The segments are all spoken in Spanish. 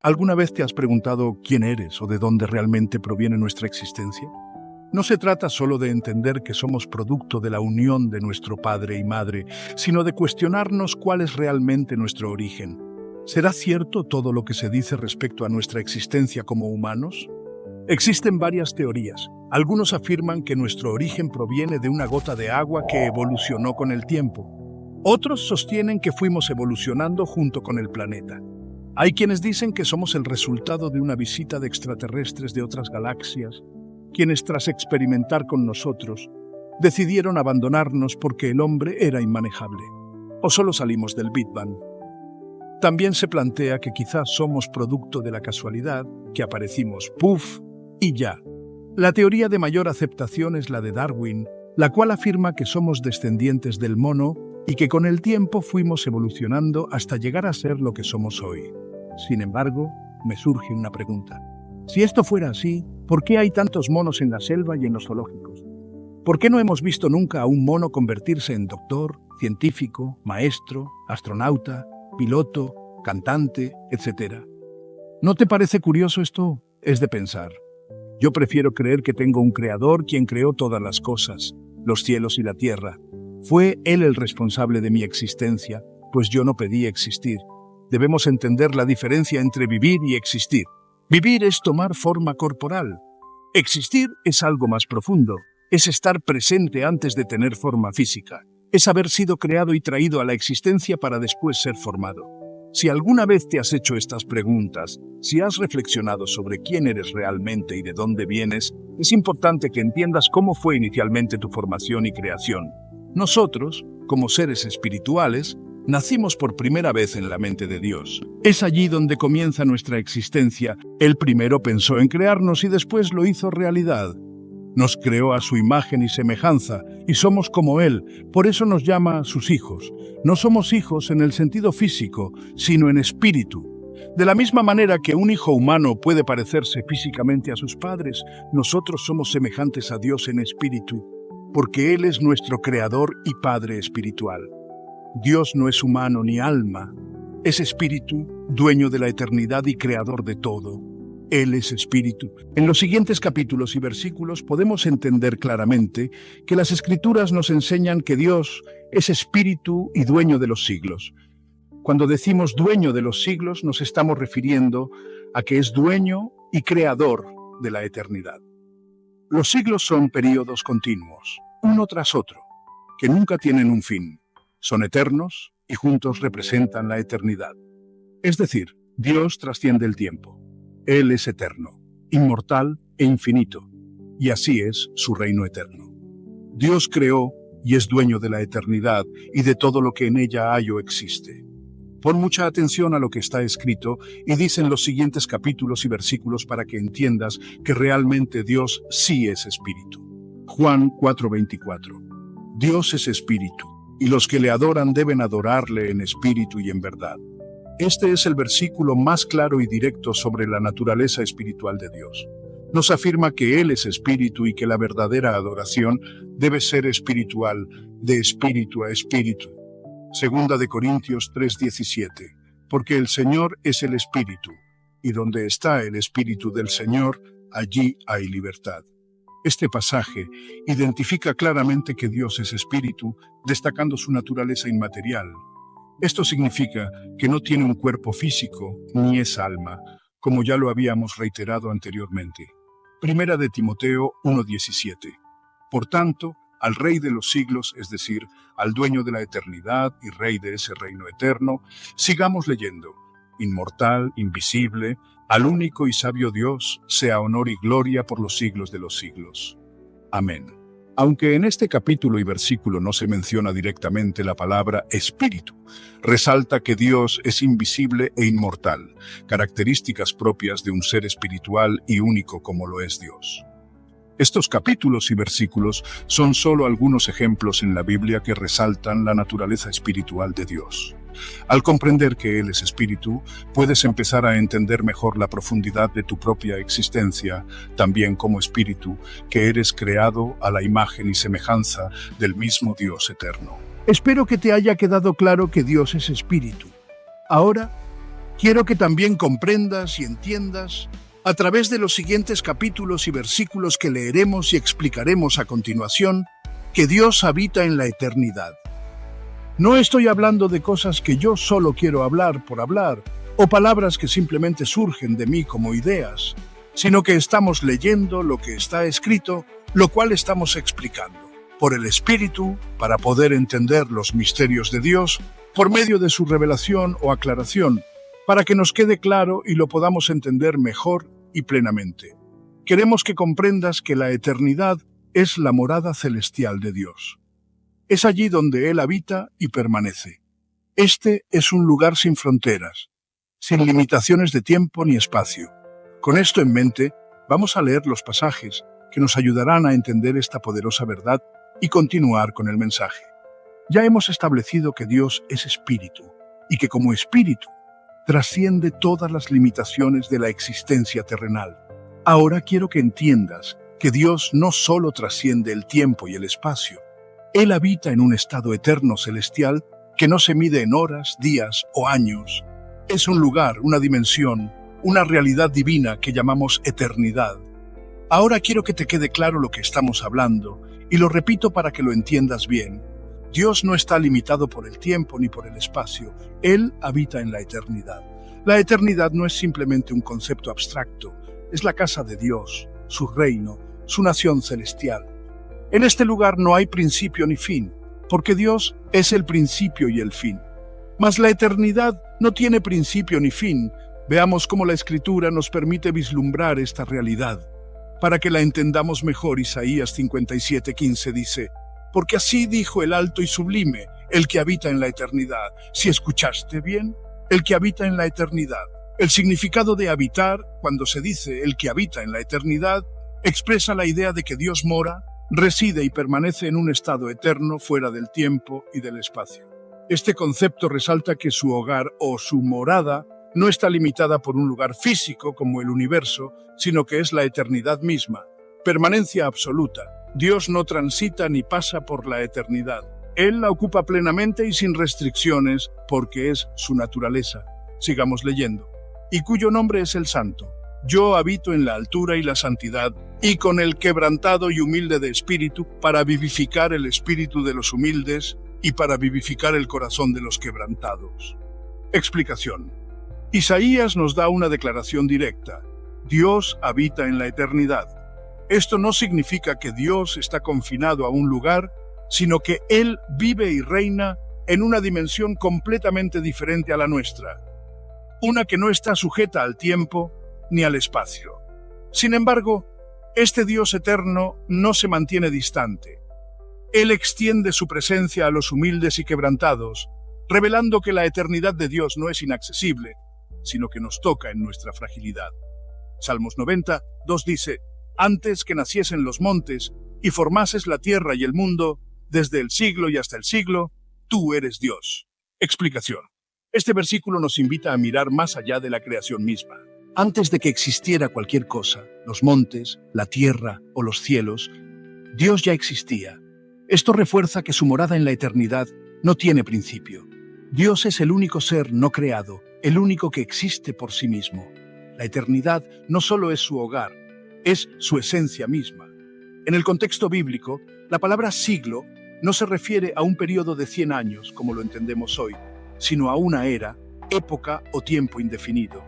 ¿Alguna vez te has preguntado quién eres o de dónde realmente proviene nuestra existencia? No se trata solo de entender que somos producto de la unión de nuestro padre y madre, sino de cuestionarnos cuál es realmente nuestro origen. ¿Será cierto todo lo que se dice respecto a nuestra existencia como humanos? Existen varias teorías. Algunos afirman que nuestro origen proviene de una gota de agua que evolucionó con el tiempo. Otros sostienen que fuimos evolucionando junto con el planeta. Hay quienes dicen que somos el resultado de una visita de extraterrestres de otras galaxias, quienes tras experimentar con nosotros, decidieron abandonarnos porque el hombre era inmanejable. O solo salimos del Big Bang. También se plantea que quizás somos producto de la casualidad, que aparecimos puff y ya. La teoría de mayor aceptación es la de Darwin, la cual afirma que somos descendientes del mono y que con el tiempo fuimos evolucionando hasta llegar a ser lo que somos hoy. Sin embargo, me surge una pregunta. Si esto fuera así, ¿por qué hay tantos monos en la selva y en los zoológicos? ¿Por qué no hemos visto nunca a un mono convertirse en doctor, científico, maestro, astronauta, piloto, cantante, etcétera? ¿No te parece curioso esto? Es de pensar. Yo prefiero creer que tengo un creador quien creó todas las cosas, los cielos y la tierra. Fue él el responsable de mi existencia, pues yo no pedí existir. Debemos entender la diferencia entre vivir y existir. Vivir es tomar forma corporal. Existir es algo más profundo. Es estar presente antes de tener forma física. Es haber sido creado y traído a la existencia para después ser formado. Si alguna vez te has hecho estas preguntas, si has reflexionado sobre quién eres realmente y de dónde vienes, es importante que entiendas cómo fue inicialmente tu formación y creación. Nosotros, como seres espirituales, nacimos por primera vez en la mente de Dios. Es allí donde comienza nuestra existencia. Él primero pensó en crearnos y después lo hizo realidad. Nos creó a su imagen y semejanza, y somos como Él, por eso nos llama sus hijos. No somos hijos en el sentido físico, sino en espíritu. De la misma manera que un hijo humano puede parecerse físicamente a sus padres, nosotros somos semejantes a Dios en espíritu, porque Él es nuestro creador y Padre espiritual. Dios no es humano ni alma, es espíritu, dueño de la eternidad y creador de todo. Él es espíritu. En los siguientes capítulos y versículos podemos entender claramente que las Escrituras nos enseñan que Dios es espíritu y dueño de los siglos. Cuando decimos dueño de los siglos, nos estamos refiriendo a que es dueño y creador de la eternidad. Los siglos son períodos continuos, uno tras otro, que nunca tienen un fin. Son eternos y juntos representan la eternidad. Es decir, Dios trasciende el tiempo. Él es eterno, inmortal e infinito, y así es su reino eterno. Dios creó y es dueño de la eternidad y de todo lo que en ella hay o existe. Pon mucha atención a lo que está escrito y dicen los siguientes capítulos y versículos para que entiendas que realmente Dios sí es espíritu. Juan 4:24. Dios es espíritu, y los que le adoran deben adorarle en espíritu y en verdad. Este es el versículo más claro y directo sobre la naturaleza espiritual de Dios. Nos afirma que Él es espíritu y que la verdadera adoración debe ser espiritual, de espíritu a espíritu. Segunda de Corintios 3:17. Porque el Señor es el espíritu, y donde está el espíritu del Señor, allí hay libertad. Este pasaje identifica claramente que Dios es espíritu, destacando su naturaleza inmaterial. Esto significa que no tiene un cuerpo físico ni es alma, como ya lo habíamos reiterado anteriormente. Primera de Timoteo 1:17. Por tanto, al Rey de los siglos, es decir, al dueño de la eternidad y Rey de ese reino eterno, sigamos leyendo. Inmortal, invisible, al único y sabio Dios, sea honor y gloria por los siglos de los siglos. Amén. Aunque en este capítulo y versículo no se menciona directamente la palabra espíritu, resalta que Dios es invisible e inmortal, características propias de un ser espiritual y único como lo es Dios. Estos capítulos y versículos son solo algunos ejemplos en la Biblia que resaltan la naturaleza espiritual de Dios. Al comprender que Él es espíritu, puedes empezar a entender mejor la profundidad de tu propia existencia, también como espíritu, que eres creado a la imagen y semejanza del mismo Dios eterno. Espero que te haya quedado claro que Dios es espíritu. Ahora, Quiero que también comprendas y entiendas, a través de los siguientes capítulos y versículos que leeremos y explicaremos a continuación, que Dios habita en la eternidad. No estoy hablando de cosas que yo solo quiero hablar por hablar, o palabras que simplemente surgen de mí como ideas, sino que estamos leyendo lo que está escrito, lo cual estamos explicando, por el Espíritu, para poder entender los misterios de Dios, por medio de su revelación o aclaración, para que nos quede claro y lo podamos entender mejor y plenamente. Queremos que comprendas que la eternidad es la morada celestial de Dios. Es allí donde Él habita y permanece. Este es un lugar sin fronteras, sin limitaciones de tiempo ni espacio. Con esto en mente, vamos a leer los pasajes que nos ayudarán a entender esta poderosa verdad y continuar con el mensaje. Ya hemos establecido que Dios es espíritu y que como espíritu trasciende todas las limitaciones de la existencia terrenal. Ahora quiero que entiendas que Dios no solo trasciende el tiempo y el espacio. Él habita en un estado eterno celestial que no se mide en horas, días o años. Es un lugar, una dimensión, una realidad divina que llamamos eternidad. Ahora quiero que te quede claro lo que estamos hablando, y lo repito para que lo entiendas bien. Dios no está limitado por el tiempo ni por el espacio. Él habita en la eternidad. La eternidad no es simplemente un concepto abstracto, es la casa de Dios, su reino, su nación celestial. En este lugar no hay principio ni fin, porque Dios es el principio y el fin. Mas la eternidad no tiene principio ni fin. Veamos cómo la Escritura nos permite vislumbrar esta realidad. Para que la entendamos mejor, Isaías 57:15 dice: porque así dijo el alto y sublime, el que habita en la eternidad. Si escuchaste bien, el que habita en la eternidad. El significado de habitar, cuando se dice el que habita en la eternidad, expresa la idea de que Dios mora, reside y permanece en un estado eterno fuera del tiempo y del espacio. Este concepto resalta que su hogar o su morada no está limitada por un lugar físico como el universo, sino que es la eternidad misma, permanencia absoluta. Dios no transita ni pasa por la eternidad. Él la ocupa plenamente y sin restricciones, porque es su naturaleza. Sigamos leyendo. Y cuyo nombre es el Santo. Yo habito en la altura y la santidad, y con el quebrantado y humilde de espíritu, para vivificar el espíritu de los humildes y para vivificar el corazón de los quebrantados. Explicación. Isaías nos da una declaración directa. Dios habita en la eternidad. Esto no significa que Dios está confinado a un lugar, sino que Él vive y reina en una dimensión completamente diferente a la nuestra, una que no está sujeta al tiempo ni al espacio. Sin embargo, este Dios eterno no se mantiene distante. Él extiende su presencia a los humildes y quebrantados, revelando que la eternidad de Dios no es inaccesible, sino que nos toca en nuestra fragilidad. Salmos 90:2 dice: antes que naciesen los montes y formases la tierra y el mundo, desde el siglo y hasta el siglo, tú eres Dios. Explicación. Este versículo nos invita a mirar más allá de la creación misma. Antes de que existiera cualquier cosa, los montes, la tierra o los cielos, Dios ya existía. Esto refuerza que su morada en la eternidad no tiene principio. Dios es el único ser no creado, el único que existe por sí mismo. La eternidad no solo es su hogar, es su esencia misma. En el contexto bíblico, la palabra siglo no se refiere a un periodo de 100 años, como lo entendemos hoy, sino a una era, época o tiempo indefinido.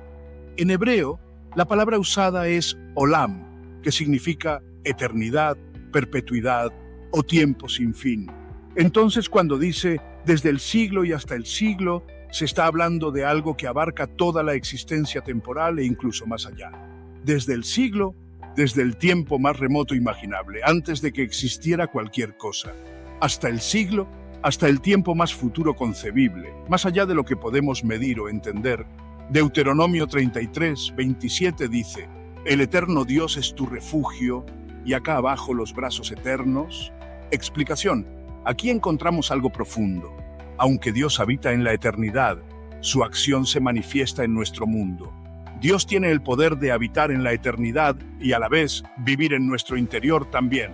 En hebreo, la palabra usada es olam, que significa eternidad, perpetuidad o tiempo sin fin. Entonces, cuando dice desde el siglo y hasta el siglo, se está hablando de algo que abarca toda la existencia temporal e incluso más allá. Desde el siglo, desde el tiempo más remoto imaginable, antes de que existiera cualquier cosa, hasta el siglo, hasta el tiempo más futuro concebible, más allá de lo que podemos medir o entender. Deuteronomio 33:27 dice: el eterno Dios es tu refugio, y acá abajo los brazos eternos. Explicación. Aquí encontramos algo profundo. Aunque Dios habita en la eternidad, su acción se manifiesta en nuestro mundo. Dios tiene el poder de habitar en la eternidad y a la vez vivir en nuestro interior también.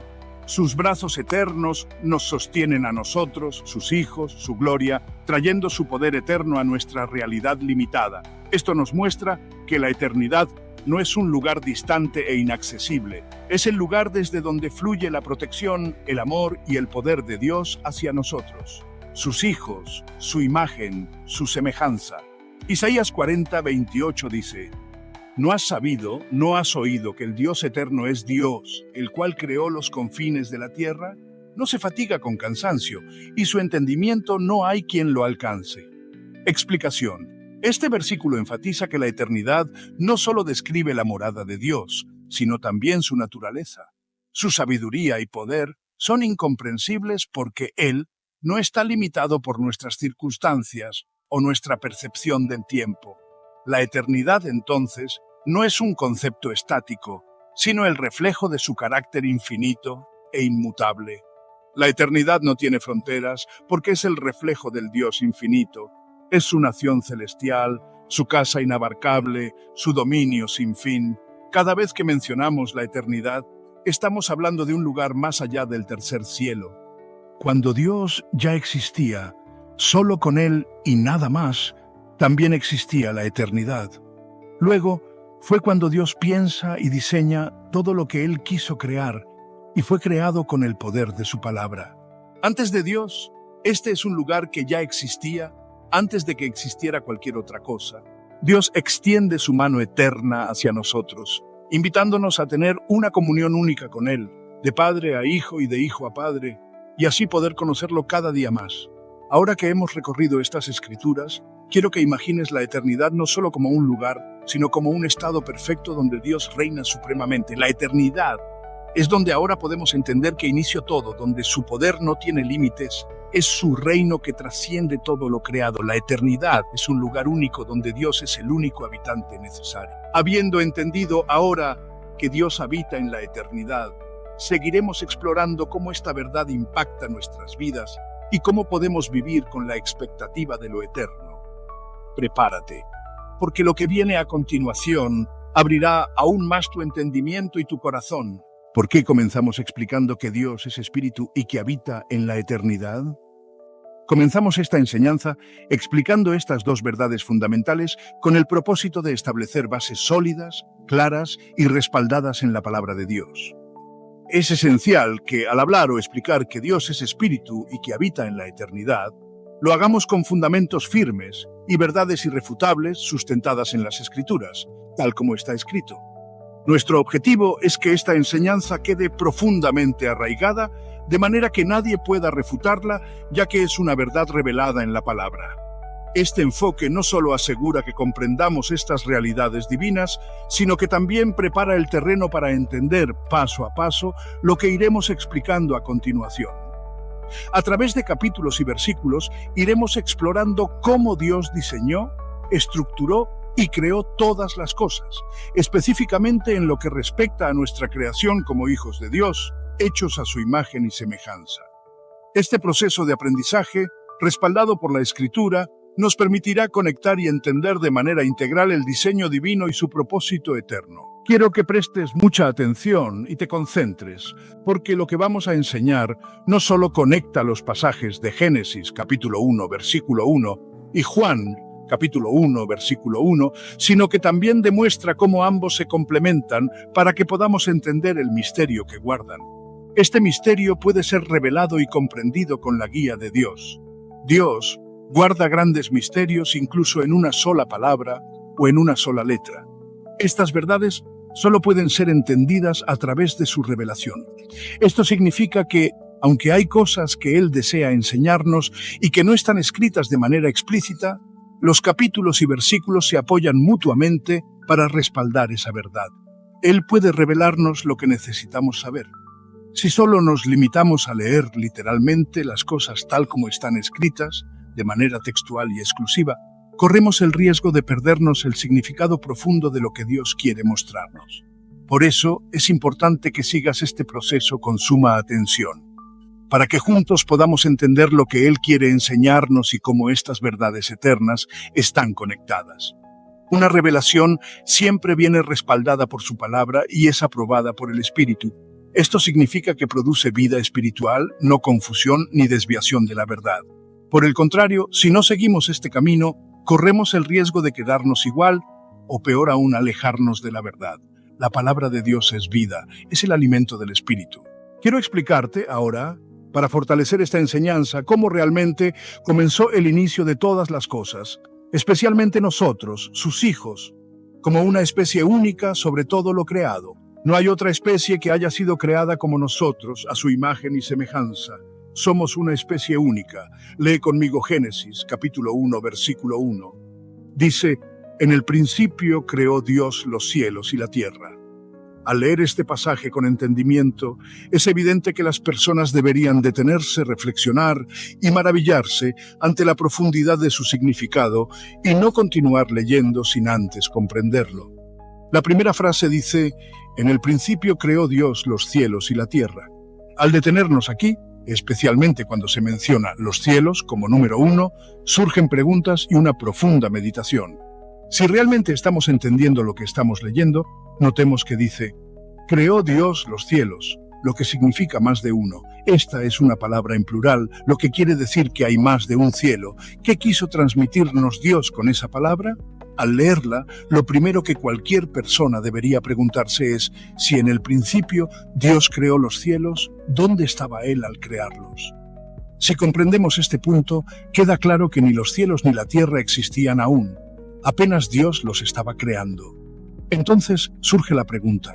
Sus brazos eternos nos sostienen a nosotros, sus hijos, su gloria, trayendo su poder eterno a nuestra realidad limitada. Esto nos muestra que la eternidad no es un lugar distante e inaccesible, es el lugar desde donde fluye la protección, el amor y el poder de Dios hacia nosotros, sus hijos, su imagen, su semejanza. Isaías 40:28 dice: ¿No has sabido, no has oído que el Dios eterno es Dios, el cual creó los confines de la tierra? No se fatiga con cansancio, y su entendimiento no hay quien lo alcance. Explicación. Este versículo enfatiza que la eternidad no solo describe la morada de Dios, sino también su naturaleza. Su sabiduría y poder son incomprensibles porque Él no está limitado por nuestras circunstancias o nuestra percepción del tiempo. La eternidad, entonces, no es un concepto estático, sino el reflejo de su carácter infinito e inmutable. La eternidad no tiene fronteras porque es el reflejo del Dios infinito. Es su nación celestial, su casa inabarcable, su dominio sin fin. Cada vez que mencionamos la eternidad, estamos hablando de un lugar más allá del tercer cielo. Cuando Dios ya existía, solo con Él y nada más, también existía la eternidad. Luego, fue cuando Dios piensa y diseña todo lo que Él quiso crear, y fue creado con el poder de su palabra. Antes de Dios, este es un lugar que ya existía antes de que existiera cualquier otra cosa. Dios extiende su mano eterna hacia nosotros, invitándonos a tener una comunión única con Él, de padre a hijo y de hijo a padre, y así poder conocerlo cada día más. Ahora que hemos recorrido estas escrituras, quiero que imagines la eternidad no solo como un lugar, sino como un estado perfecto donde Dios reina supremamente. La eternidad es donde ahora podemos entender que inició todo, donde su poder no tiene límites. Es su reino que trasciende todo lo creado. La eternidad es un lugar único donde Dios es el único habitante necesario. Habiendo entendido ahora que Dios habita en la eternidad, seguiremos explorando cómo esta verdad impacta nuestras vidas y cómo podemos vivir con la expectativa de lo eterno. Prepárate, porque lo que viene a continuación abrirá aún más tu entendimiento y tu corazón. ¿Por qué comenzamos explicando que Dios es espíritu y que habita en la eternidad? Comenzamos esta enseñanza explicando estas dos verdades fundamentales con el propósito de establecer bases sólidas, claras y respaldadas en la palabra de Dios. Es esencial que al hablar o explicar que Dios es espíritu y que habita en la eternidad, lo hagamos con fundamentos firmes y verdades irrefutables sustentadas en las Escrituras, tal como está escrito. Nuestro objetivo es que esta enseñanza quede profundamente arraigada, de manera que nadie pueda refutarla, ya que es una verdad revelada en la palabra. Este enfoque no solo asegura que comprendamos estas realidades divinas, sino que también prepara el terreno para entender paso a paso lo que iremos explicando a continuación. A través de capítulos y versículos iremos explorando cómo Dios diseñó, estructuró y creó todas las cosas, específicamente en lo que respecta a nuestra creación como hijos de Dios, hechos a su imagen y semejanza. Este proceso de aprendizaje, respaldado por la Escritura, nos permitirá conectar y entender de manera integral el diseño divino y su propósito eterno. Quiero que prestes mucha atención y te concentres, porque lo que vamos a enseñar no solo conecta los pasajes de Génesis capítulo 1, versículo 1 y Juan capítulo 1, versículo 1, sino que también demuestra cómo ambos se complementan para que podamos entender el misterio que guardan. Este misterio puede ser revelado y comprendido con la guía de Dios. Dios guarda grandes misterios incluso en una sola palabra o en una sola letra. Estas verdades solo pueden ser entendidas a través de su revelación. Esto significa que, aunque hay cosas que Él desea enseñarnos y que no están escritas de manera explícita, los capítulos y versículos se apoyan mutuamente para respaldar esa verdad. Él puede revelarnos lo que necesitamos saber. Si solo nos limitamos a leer literalmente las cosas tal como están escritas, de manera textual y exclusiva, corremos el riesgo de perdernos el significado profundo de lo que Dios quiere mostrarnos. Por eso es importante que sigas este proceso con suma atención, para que juntos podamos entender lo que Él quiere enseñarnos y cómo estas verdades eternas están conectadas. Una revelación siempre viene respaldada por su palabra y es aprobada por el Espíritu. Esto significa que produce vida espiritual, no confusión ni desviación de la verdad. Por el contrario, si no seguimos este camino, corremos el riesgo de quedarnos igual o peor aún alejarnos de la verdad. La palabra de Dios es vida, es el alimento del espíritu. Quiero explicarte ahora, para fortalecer esta enseñanza, cómo realmente comenzó el inicio de todas las cosas, especialmente nosotros, sus hijos, como una especie única sobre todo lo creado. No hay otra especie que haya sido creada como nosotros, a su imagen y semejanza. Somos una especie única. Lee conmigo Génesis, capítulo 1, versículo 1. Dice, en el principio creó Dios los cielos y la tierra. Al leer este pasaje con entendimiento, es evidente que las personas deberían detenerse, reflexionar y maravillarse ante la profundidad de su significado y no continuar leyendo sin antes comprenderlo. La primera frase dice, en el principio creó Dios los cielos y la tierra. Al detenernos aquí, especialmente cuando se menciona los cielos como número 1, surgen preguntas y una profunda meditación. Si realmente estamos entendiendo lo que estamos leyendo, notemos que dice, creó Dios los cielos, lo que significa más de uno. Esta es una palabra en plural, lo que quiere decir que hay más de un cielo. ¿Qué quiso transmitirnos Dios con esa palabra? Al leerla, lo primero que cualquier persona debería preguntarse es, si en el principio Dios creó los cielos, ¿dónde estaba Él al crearlos? Si comprendemos este punto, queda claro que ni los cielos ni la tierra existían aún. Apenas Dios los estaba creando. Entonces surge la pregunta,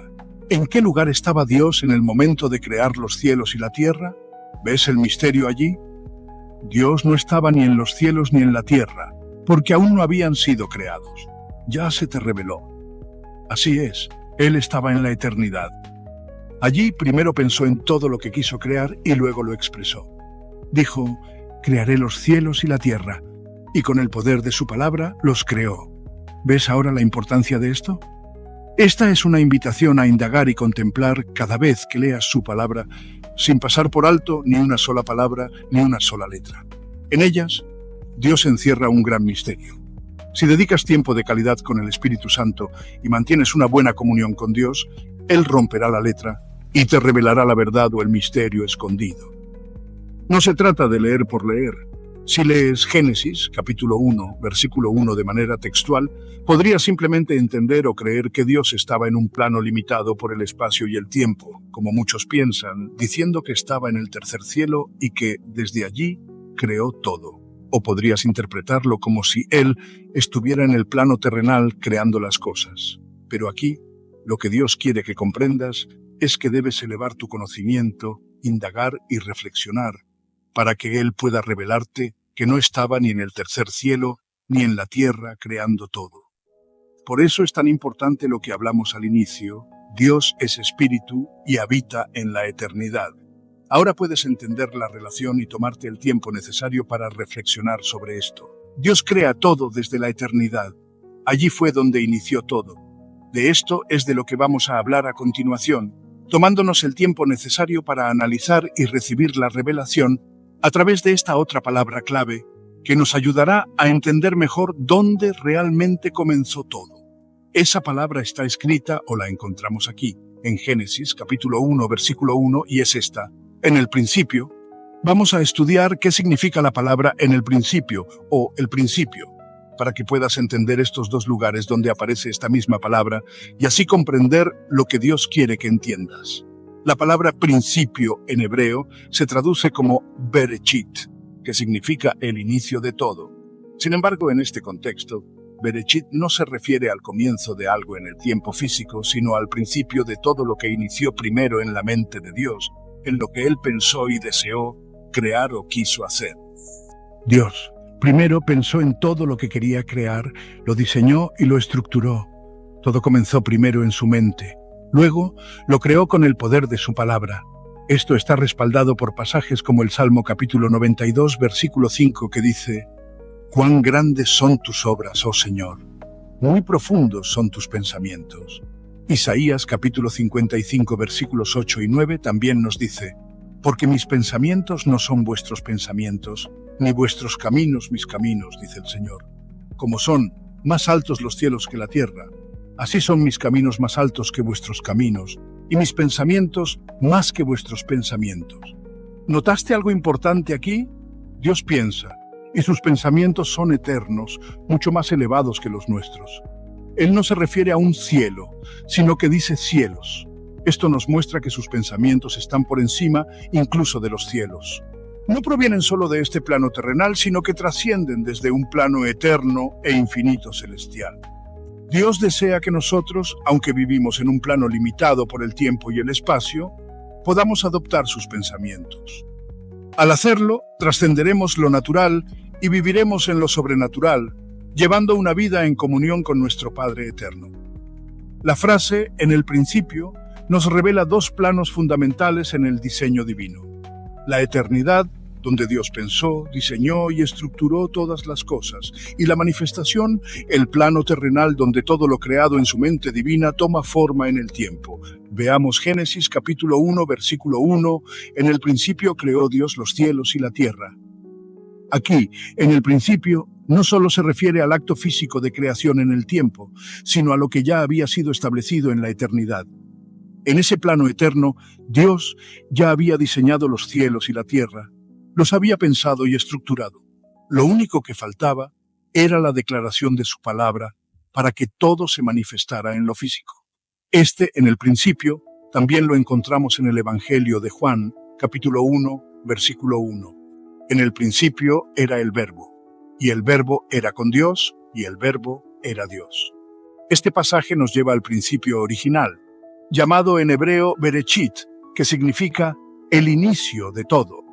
¿en qué lugar estaba Dios en el momento de crear los cielos y la tierra? ¿Ves el misterio allí? Dios no estaba ni en los cielos ni en la tierra, porque aún no habían sido creados. Ya se te reveló. Así es, Él estaba en la eternidad. Allí primero pensó en todo lo que quiso crear y luego lo expresó. Dijo, crearé los cielos y la tierra, y con el poder de su palabra los creó. ¿Ves ahora la importancia de esto? Esta es una invitación a indagar y contemplar cada vez que leas su palabra, sin pasar por alto ni una sola palabra ni una sola letra. En ellas, Dios encierra un gran misterio. Si dedicas tiempo de calidad con el Espíritu Santo y mantienes una buena comunión con Dios, Él romperá la letra y te revelará la verdad o el misterio escondido. No se trata de leer por leer. Si lees Génesis, capítulo 1, versículo 1 de manera textual, podrías simplemente entender o creer que Dios estaba en un plano limitado por el espacio y el tiempo, como muchos piensan, diciendo que estaba en el tercer cielo y que, desde allí, creó todo. O podrías interpretarlo como si Él estuviera en el plano terrenal creando las cosas. Pero aquí, lo que Dios quiere que comprendas es que debes elevar tu conocimiento, indagar y reflexionar, para que Él pueda revelarte que no estaba ni en el tercer cielo ni en la tierra creando todo. Por eso es tan importante lo que hablamos al inicio, Dios es espíritu y habita en la eternidad. Ahora puedes entender la relación y tomarte el tiempo necesario para reflexionar sobre esto. Dios crea todo desde la eternidad. Allí fue donde inició todo. De esto es de lo que vamos a hablar a continuación, tomándonos el tiempo necesario para analizar y recibir la revelación a través de esta otra palabra clave que nos ayudará a entender mejor dónde realmente comenzó todo. Esa palabra está escrita o la encontramos aquí, en Génesis capítulo 1, versículo 1, y es esta. En el principio, vamos a estudiar qué significa la palabra en el principio o el principio, para que puedas entender estos dos lugares donde aparece esta misma palabra y así comprender lo que Dios quiere que entiendas. La palabra principio en hebreo se traduce como Bereshit, que significa el inicio de todo. Sin embargo, en este contexto, Bereshit no se refiere al comienzo de algo en el tiempo físico, sino al principio de todo lo que inició primero en la mente de Dios, en lo que Él pensó y deseó crear o quiso hacer. Dios primero pensó en todo lo que quería crear, lo diseñó y lo estructuró. Todo comenzó primero en su mente. Luego, lo creó con el poder de su palabra. Esto está respaldado por pasajes como el Salmo capítulo 92, versículo 5, que dice: «Cuán grandes son tus obras, oh Señor, muy profundos son tus pensamientos». Isaías capítulo 55, versículos 8 y 9 también nos dice: «Porque mis pensamientos no son vuestros pensamientos, ni vuestros caminos mis caminos, dice el Señor. Como son más altos los cielos que la tierra, así son mis caminos más altos que vuestros caminos, y mis pensamientos más que vuestros pensamientos. ¿Notaste algo importante aquí? Dios piensa, y sus pensamientos son eternos, mucho más elevados que los nuestros. Él no se refiere a un cielo, sino que dice cielos. Esto nos muestra que sus pensamientos están por encima incluso de los cielos. No provienen solo de este plano terrenal, sino que trascienden desde un plano eterno e infinito celestial. Dios desea que nosotros, aunque vivimos en un plano limitado por el tiempo y el espacio, podamos adoptar sus pensamientos. Al hacerlo, trascenderemos lo natural y viviremos en lo sobrenatural, llevando una vida en comunión con nuestro Padre Eterno. La frase "en el principio" nos revela dos planos fundamentales en el diseño divino: la eternidad, donde Dios pensó, diseñó y estructuró todas las cosas, y la manifestación, el plano terrenal donde todo lo creado en su mente divina toma forma en el tiempo. Veamos Génesis capítulo 1, versículo 1, en el principio creó Dios los cielos y la tierra. Aquí, en el principio, no solo se refiere al acto físico de creación en el tiempo, sino a lo que ya había sido establecido en la eternidad. En ese plano eterno, Dios ya había diseñado los cielos y la tierra, los había pensado y estructurado. Lo único que faltaba era la declaración de su palabra para que todo se manifestara en lo físico. En el principio, también lo encontramos en el Evangelio de Juan, capítulo 1, versículo 1. En el principio era el Verbo, y el Verbo era con Dios, y el Verbo era Dios. Este pasaje nos lleva al principio original, llamado en hebreo Bereshit, que significa el inicio de todo.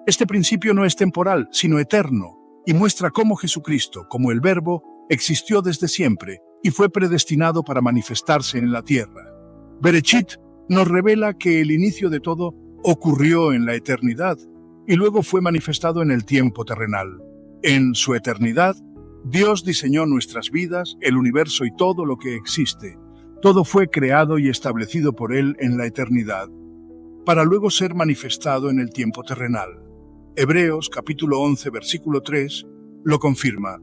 Este principio no es temporal, sino eterno, y muestra cómo Jesucristo, como el Verbo, existió desde siempre y fue predestinado para manifestarse en la tierra. Bereshit nos revela que el inicio de todo ocurrió en la eternidad y luego fue manifestado en el tiempo terrenal. En su eternidad, Dios diseñó nuestras vidas, el universo y todo lo que existe. Todo fue creado y establecido por Él en la eternidad, para luego ser manifestado en el tiempo terrenal. Hebreos capítulo 11, versículo 3, lo confirma.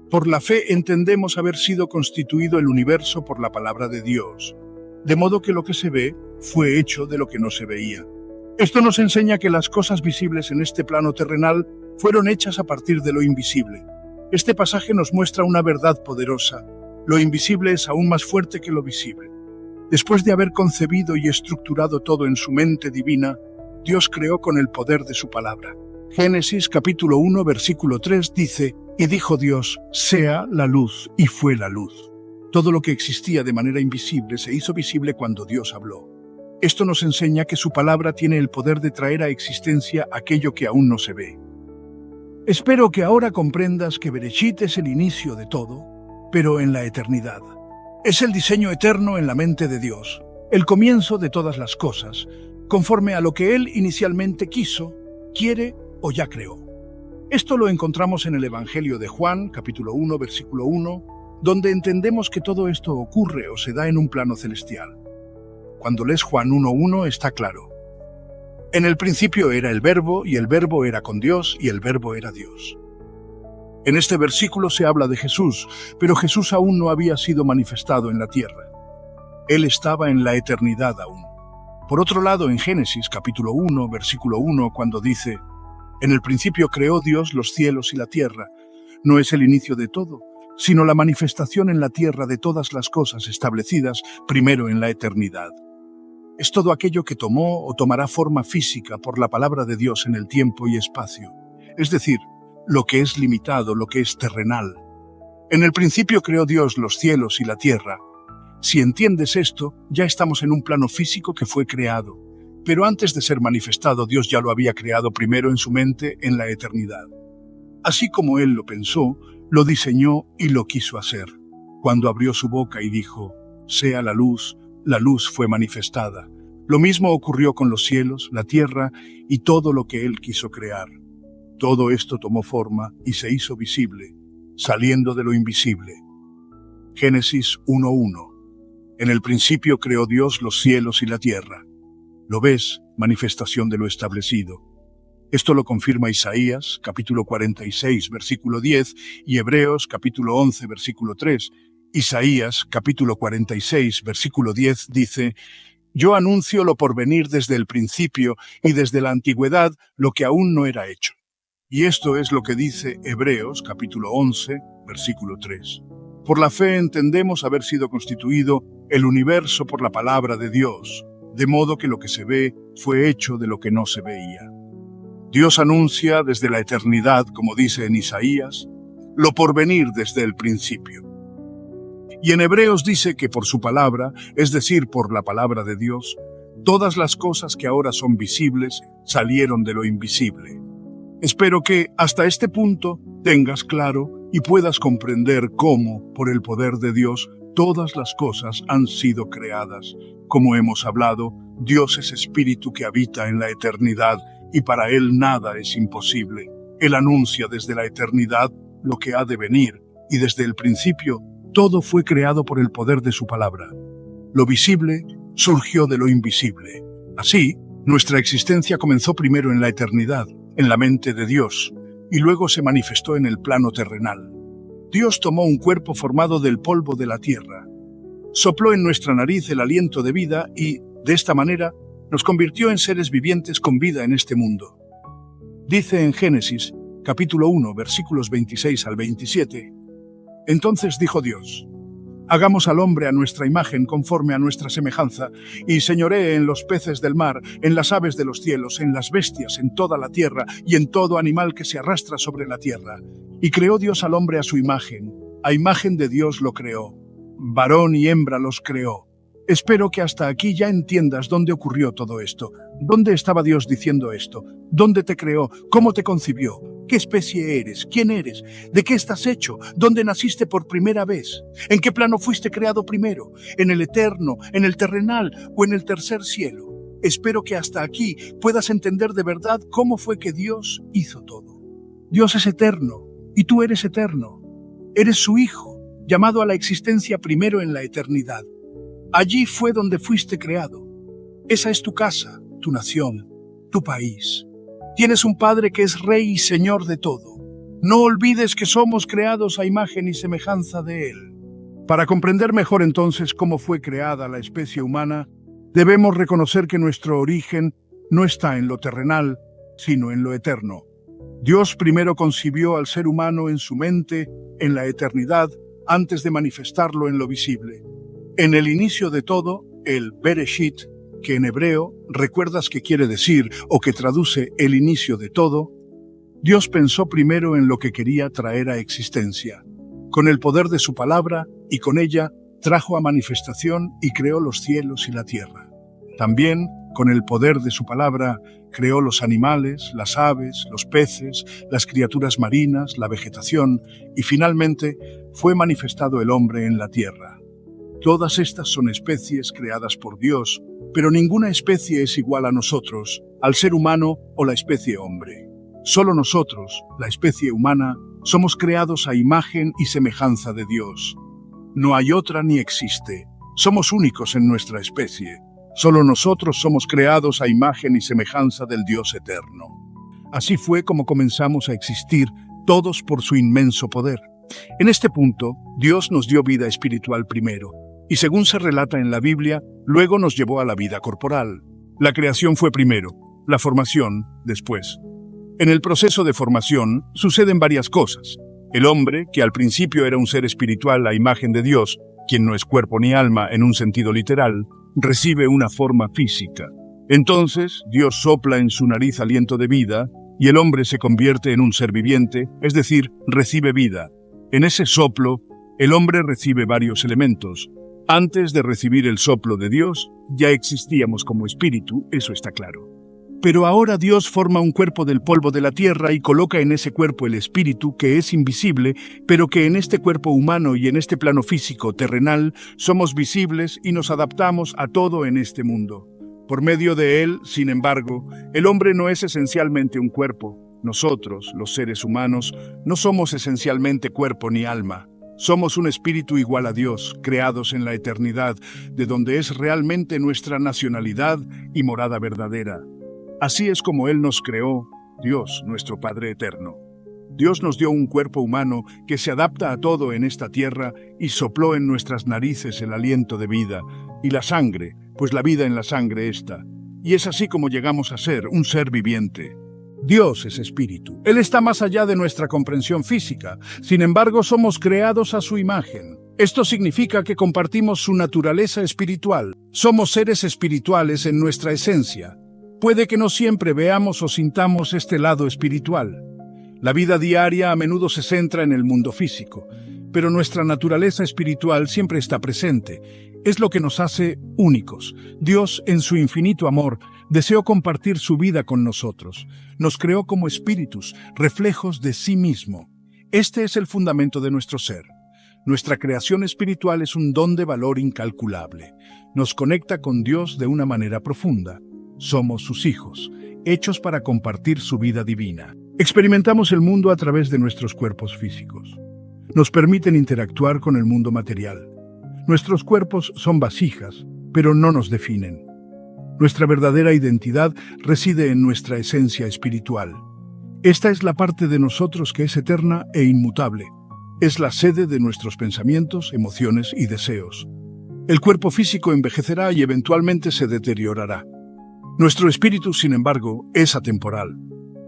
Por la fe entendemos haber sido constituido el universo por la palabra de Dios, de modo que lo que se ve fue hecho de lo que no se veía. Esto nos enseña que las cosas visibles en este plano terrenal fueron hechas a partir de lo invisible. Este pasaje nos muestra una verdad poderosa. Lo invisible es aún más fuerte que lo visible. Después de haber concebido y estructurado todo en su mente divina, Dios creó con el poder de su palabra. Génesis capítulo 1, versículo 3 dice: "Y dijo Dios, sea la luz, y fue la luz". Todo lo que existía de manera invisible se hizo visible cuando Dios habló. Esto nos enseña que su palabra tiene el poder de traer a existencia aquello que aún no se ve. Espero que ahora comprendas que Bereshit es el inicio de todo, pero en la eternidad. Es el diseño eterno en la mente de Dios, el comienzo de todas las cosas, conforme a lo que Él inicialmente quiso, quiere o ya creó. Esto lo encontramos en el Evangelio de Juan, capítulo 1, versículo 1, donde entendemos que todo esto ocurre o se da en un plano celestial. Cuando lees Juan 1:1 está claro. En el principio era el Verbo, y el Verbo era con Dios, y el Verbo era Dios. En este versículo se habla de Jesús, pero Jesús aún no había sido manifestado en la tierra. Él estaba en la eternidad aún. Por otro lado, en Génesis capítulo 1, versículo 1, cuando dice: "En el principio creó Dios los cielos y la tierra", no es el inicio de todo, sino la manifestación en la tierra de todas las cosas establecidas primero en la eternidad. Es todo aquello que tomó o tomará forma física por la palabra de Dios en el tiempo y espacio, es decir, lo que es limitado, lo que es terrenal. En el principio creó Dios los cielos y la tierra. Si entiendes esto, ya estamos en un plano físico que fue creado, pero antes de ser manifestado, Dios ya lo había creado primero en su mente en la eternidad. Así como Él lo pensó, lo diseñó y lo quiso hacer. Cuando abrió su boca y dijo: "Sea la luz fue manifestada". Lo mismo ocurrió con los cielos, la tierra y todo lo que Él quiso crear. Todo esto tomó forma y se hizo visible, saliendo de lo invisible. Génesis 1:1. En el principio creó Dios los cielos y la tierra. ¿Lo ves? Manifestación de lo establecido. Esto lo confirma Isaías, capítulo 46, versículo 10, y Hebreos, capítulo 11, versículo 3. Isaías, capítulo 46, versículo 10, dice: Yo anuncio lo por venir desde el principio y desde la antigüedad lo que aún no era hecho. Y esto es lo que dice Hebreos capítulo 11, versículo 3. Por la fe entendemos haber sido constituido el universo por la palabra de Dios, de modo que lo que se ve fue hecho de lo que no se veía. Dios anuncia desde la eternidad, como dice en Isaías, lo por venir desde el principio. Y en Hebreos dice que por su palabra, es decir, por la palabra de Dios, todas las cosas que ahora son visibles salieron de lo invisible. Espero que hasta este punto tengas claro y puedas comprender cómo, por el poder de Dios, todas las cosas han sido creadas. Como hemos hablado, Dios es espíritu que habita en la eternidad y para Él nada es imposible. Él anuncia desde la eternidad lo que ha de venir y desde el principio todo fue creado por el poder de su palabra. Lo visible surgió de lo invisible. Así, nuestra existencia comenzó primero en la eternidad, en la mente de Dios, y luego se manifestó en el plano terrenal. Dios tomó un cuerpo formado del polvo de la tierra, sopló en nuestra nariz el aliento de vida y, de esta manera, nos convirtió en seres vivientes con vida en este mundo. Dice en Génesis, capítulo 1, versículos 26 al 27, Entonces dijo Dios, hagamos al hombre a nuestra imagen conforme a nuestra semejanza, y señoree en los peces del mar, en las aves de los cielos, en las bestias, en toda la tierra, y en todo animal que se arrastra sobre la tierra. Y creó Dios al hombre a su imagen de Dios lo creó, varón y hembra los creó. Espero que hasta aquí ya entiendas dónde ocurrió todo esto, dónde estaba Dios diciendo esto, dónde te creó, cómo te concibió, qué especie eres, quién eres, de qué estás hecho, dónde naciste por primera vez, en qué plano fuiste creado primero, en el eterno, en el terrenal o en el tercer cielo. Espero que hasta aquí puedas entender de verdad cómo fue que Dios hizo todo. Dios es eterno y tú eres eterno. Eres su hijo, llamado a la existencia primero en la eternidad. Allí fue donde fuiste creado. Esa es tu casa, tu nación, tu país. Tienes un Padre que es Rey y Señor de todo. No olvides que somos creados a imagen y semejanza de Él. Para comprender mejor entonces cómo fue creada la especie humana, debemos reconocer que nuestro origen no está en lo terrenal, sino en lo eterno. Dios primero concibió al ser humano en su mente, en la eternidad, antes de manifestarlo en lo visible. En el inicio de todo, el Bereshit, que en hebreo recuerdas que quiere decir o que traduce el inicio de todo, Dios pensó primero en lo que quería traer a existencia. Con el poder de su palabra y con ella trajo a manifestación y creó los cielos y la tierra. También, con el poder de su palabra, creó los animales, las aves, los peces, las criaturas marinas, la vegetación y finalmente fue manifestado el hombre en la tierra. Todas estas son especies creadas por Dios, pero ninguna especie es igual a nosotros, al ser humano o la especie hombre. Solo nosotros, la especie humana, somos creados a imagen y semejanza de Dios. No hay otra ni existe. Somos únicos en nuestra especie. Solo nosotros somos creados a imagen y semejanza del Dios eterno. Así fue como comenzamos a existir, todos por su inmenso poder. En este punto, Dios nos dio vida espiritual primero, y según se relata en la Biblia, luego nos llevó a la vida corporal. La creación fue primero, la formación después. En el proceso de formación suceden varias cosas. El hombre, que al principio era un ser espiritual a imagen de Dios, quien no es cuerpo ni alma en un sentido literal, recibe una forma física. Entonces, Dios sopla en su nariz aliento de vida, y el hombre se convierte en un ser viviente, es decir, recibe vida. En ese soplo, el hombre recibe varios elementos. Antes de recibir el soplo de Dios, ya existíamos como espíritu, eso está claro. Pero ahora Dios forma un cuerpo del polvo de la tierra y coloca en ese cuerpo el espíritu que es invisible, pero que en este cuerpo humano y en este plano físico terrenal somos visibles y nos adaptamos a todo en este mundo. Por medio de él, sin embargo, el hombre no es esencialmente un cuerpo. Nosotros, los seres humanos, no somos esencialmente cuerpo ni alma. Somos un espíritu igual a Dios, creados en la eternidad, de donde es realmente nuestra nacionalidad y morada verdadera. Así es como Él nos creó, Dios, nuestro Padre eterno. Dios nos dio un cuerpo humano que se adapta a todo en esta tierra y sopló en nuestras narices el aliento de vida y la sangre, pues la vida en la sangre está. Y es así como llegamos a ser un ser viviente. Dios es espíritu. Él está más allá de nuestra comprensión física. Sin embargo, somos creados a su imagen. Esto significa que compartimos su naturaleza espiritual. Somos seres espirituales en nuestra esencia. Puede que no siempre veamos o sintamos este lado espiritual. La vida diaria a menudo se centra en el mundo físico, pero nuestra naturaleza espiritual siempre está presente. Es lo que nos hace únicos. Dios, en su infinito amor, deseó compartir su vida con nosotros. Nos creó como espíritus, reflejos de sí mismo. Este es el fundamento de nuestro ser. Nuestra creación espiritual es un don de valor incalculable. Nos conecta con Dios de una manera profunda. Somos sus hijos, hechos para compartir su vida divina. Experimentamos el mundo a través de nuestros cuerpos físicos. Nos permiten interactuar con el mundo material. Nuestros cuerpos son vasijas, pero no nos definen. Nuestra verdadera identidad reside en nuestra esencia espiritual. Esta es la parte de nosotros que es eterna e inmutable. Es la sede de nuestros pensamientos, emociones y deseos. El cuerpo físico envejecerá y eventualmente se deteriorará. Nuestro espíritu, sin embargo, es atemporal.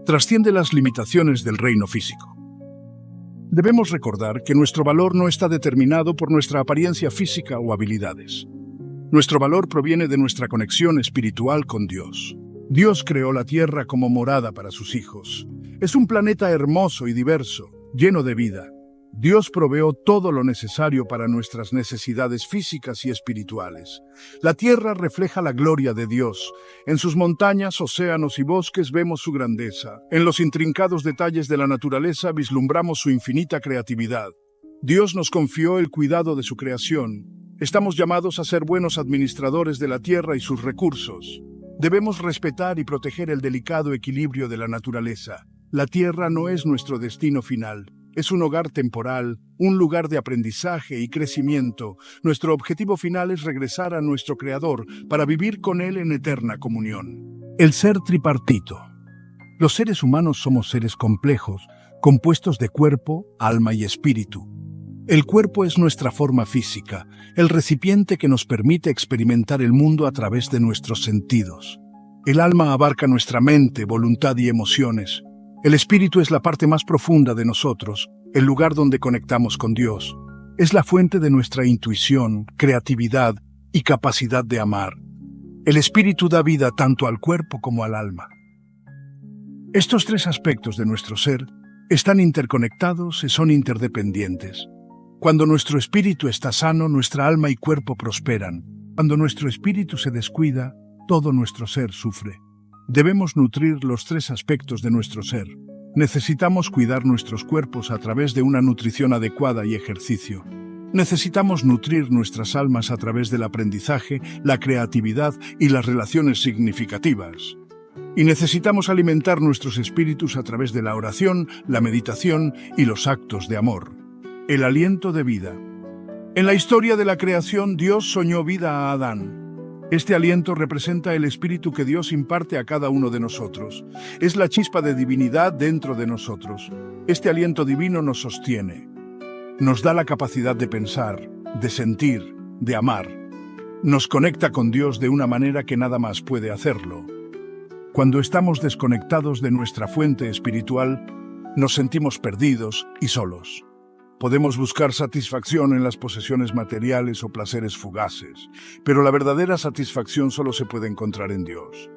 Trasciende las limitaciones del reino físico. Debemos recordar que nuestro valor no está determinado por nuestra apariencia física o habilidades. Nuestro valor proviene de nuestra conexión espiritual con Dios. Dios creó la Tierra como morada para sus hijos. Es un planeta hermoso y diverso, lleno de vida. Dios proveó todo lo necesario para nuestras necesidades físicas y espirituales. La tierra refleja la gloria de Dios. En sus montañas, océanos y bosques vemos su grandeza. En los intrincados detalles de la naturaleza vislumbramos su infinita creatividad. Dios nos confió el cuidado de su creación. Estamos llamados a ser buenos administradores de la tierra y sus recursos. Debemos respetar y proteger el delicado equilibrio de la naturaleza. La tierra no es nuestro destino final. Es un hogar temporal, un lugar de aprendizaje y crecimiento. Nuestro objetivo final es regresar a nuestro Creador para vivir con Él en eterna comunión. El ser tripartito. Los seres humanos somos seres complejos, compuestos de cuerpo, alma y espíritu. El cuerpo es nuestra forma física, el recipiente que nos permite experimentar el mundo a través de nuestros sentidos. El alma abarca nuestra mente, voluntad y emociones. El espíritu es la parte más profunda de nosotros, el lugar donde conectamos con Dios. Es la fuente de nuestra intuición, creatividad y capacidad de amar. El espíritu da vida tanto al cuerpo como al alma. Estos tres aspectos de nuestro ser están interconectados y son interdependientes. Cuando nuestro espíritu está sano, nuestra alma y cuerpo prosperan. Cuando nuestro espíritu se descuida, todo nuestro ser sufre. Debemos nutrir los tres aspectos de nuestro ser. Necesitamos cuidar nuestros cuerpos a través de una nutrición adecuada y ejercicio. Necesitamos nutrir nuestras almas a través del aprendizaje, la creatividad y las relaciones significativas. Y necesitamos alimentar nuestros espíritus a través de la oración, la meditación y los actos de amor. El aliento de vida. En la historia de la creación, Dios soñó vida a Adán. Este aliento representa el espíritu que Dios imparte a cada uno de nosotros. Es la chispa de divinidad dentro de nosotros. Este aliento divino nos sostiene. Nos da la capacidad de pensar, de sentir, de amar. Nos conecta con Dios de una manera que nada más puede hacerlo. Cuando estamos desconectados de nuestra fuente espiritual, nos sentimos perdidos y solos. Podemos buscar satisfacción en las posesiones materiales o placeres fugaces, pero la verdadera satisfacción solo se puede encontrar en Dios.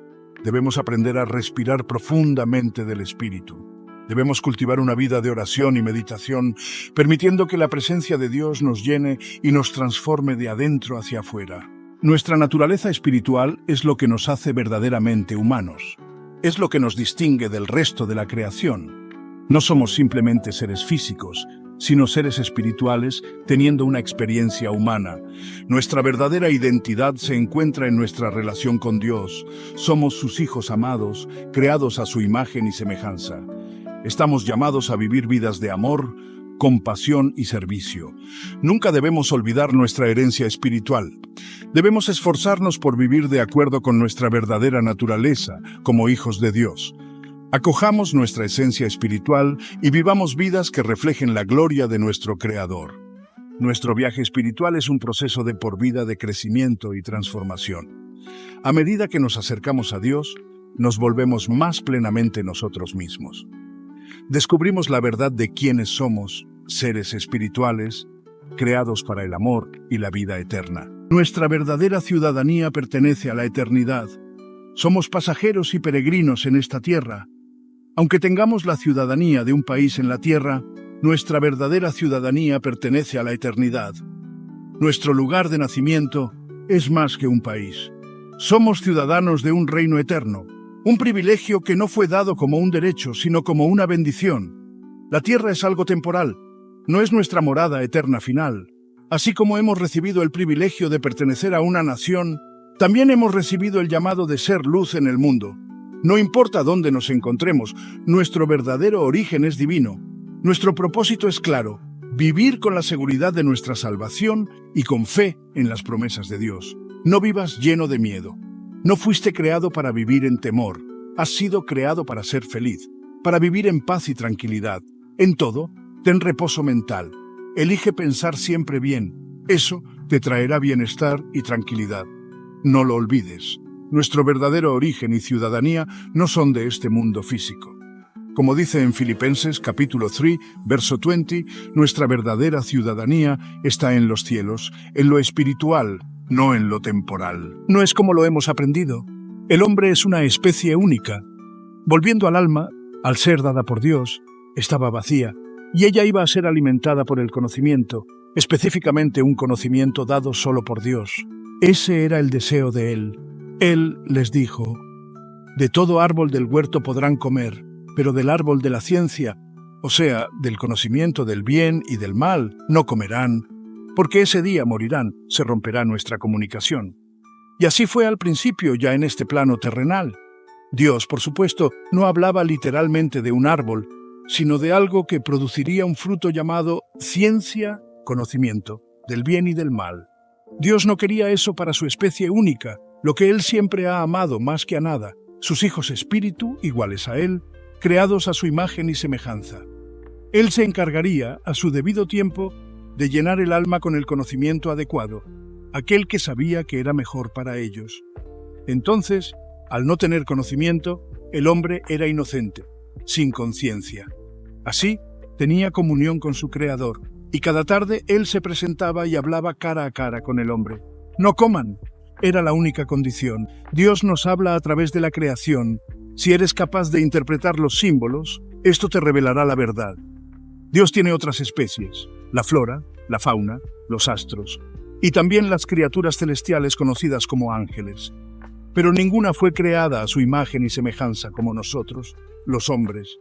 Debemos aprender a respirar profundamente del Espíritu. Debemos cultivar una vida de oración y meditación, permitiendo que la presencia de Dios nos llene y nos transforme de adentro hacia afuera. Nuestra naturaleza espiritual es lo que nos hace verdaderamente humanos. Es lo que nos distingue del resto de la creación. No somos simplemente seres físicos, sino seres espirituales teniendo una experiencia humana. Nuestra verdadera identidad se encuentra en nuestra relación con Dios. Somos sus hijos amados, creados a su imagen y semejanza. Estamos llamados a vivir vidas de amor, compasión y servicio. Nunca debemos olvidar nuestra herencia espiritual. Debemos esforzarnos por vivir de acuerdo con nuestra verdadera naturaleza, como hijos de Dios. Acojamos nuestra esencia espiritual y vivamos vidas que reflejen la gloria de nuestro Creador. Nuestro viaje espiritual es un proceso de por vida de crecimiento y transformación. A medida que nos acercamos a Dios, nos volvemos más plenamente nosotros mismos. Descubrimos la verdad de quiénes somos, seres espirituales, creados para el amor y la vida eterna. Nuestra verdadera ciudadanía pertenece a la eternidad. Somos pasajeros y peregrinos en esta tierra. Aunque tengamos la ciudadanía de un país en la tierra, nuestra verdadera ciudadanía pertenece a la eternidad. Nuestro lugar de nacimiento es más que un país. Somos ciudadanos de un reino eterno, un privilegio que no fue dado como un derecho, sino como una bendición. La tierra es algo temporal, no es nuestra morada eterna final. Así como hemos recibido el privilegio de pertenecer a una nación, también hemos recibido el llamado de ser luz en el mundo. No importa dónde nos encontremos, nuestro verdadero origen es divino. Nuestro propósito es claro: vivir con la seguridad de nuestra salvación y con fe en las promesas de Dios. No vivas lleno de miedo. No fuiste creado para vivir en temor. Has sido creado para ser feliz, para vivir en paz y tranquilidad. En todo, ten reposo mental. Elige pensar siempre bien. Eso te traerá bienestar y tranquilidad. No lo olvides. Nuestro verdadero origen y ciudadanía no son de este mundo físico. Como dice en Filipenses capítulo 3, verso 20, nuestra verdadera ciudadanía está en los cielos, en lo espiritual, no en lo temporal. No es como lo hemos aprendido. El hombre es una especie única. Volviendo al alma, al ser dada por Dios, estaba vacía, y ella iba a ser alimentada por el conocimiento, específicamente un conocimiento dado solo por Dios. Ese era el deseo de Él. Él les dijo: de todo árbol del huerto podrán comer, pero del árbol de la ciencia, o sea, del conocimiento del bien y del mal, no comerán, porque ese día morirán, se romperá nuestra comunicación. Y así fue al principio, ya en este plano terrenal. Dios, por supuesto, no hablaba literalmente de un árbol, sino de algo que produciría un fruto llamado ciencia, conocimiento, del bien y del mal. Dios no quería eso para su especie única, lo que Él siempre ha amado más que a nada, sus hijos espíritu, iguales a Él, creados a su imagen y semejanza. Él se encargaría, a su debido tiempo, de llenar el alma con el conocimiento adecuado, aquel que sabía que era mejor para ellos. Entonces, al no tener conocimiento, el hombre era inocente, sin conciencia. Así, tenía comunión con su Creador, y cada tarde Él se presentaba y hablaba cara a cara con el hombre. «No coman», era la única condición. Dios nos habla a través de la creación. Si eres capaz de interpretar los símbolos, esto te revelará la verdad. Dios tiene otras especies: la flora, la fauna, los astros, y también las criaturas celestiales conocidas como ángeles. Pero ninguna fue creada a su imagen y semejanza como nosotros, los hombres.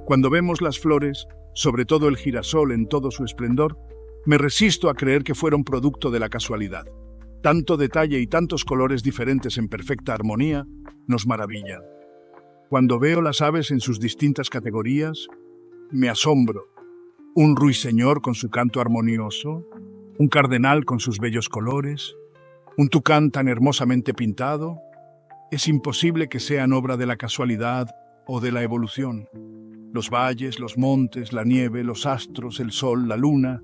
Cuando vemos las flores, sobre todo el girasol en todo su esplendor, me resisto a creer que fueron producto de la casualidad. Tanto detalle y tantos colores diferentes en perfecta armonía nos maravillan. Cuando veo las aves en sus distintas categorías, me asombro. Un ruiseñor con su canto armonioso, un cardenal con sus bellos colores, un tucán tan hermosamente pintado. Es imposible que sean obra de la casualidad o de la evolución. Los valles, los montes, la nieve, los astros, el sol, la luna,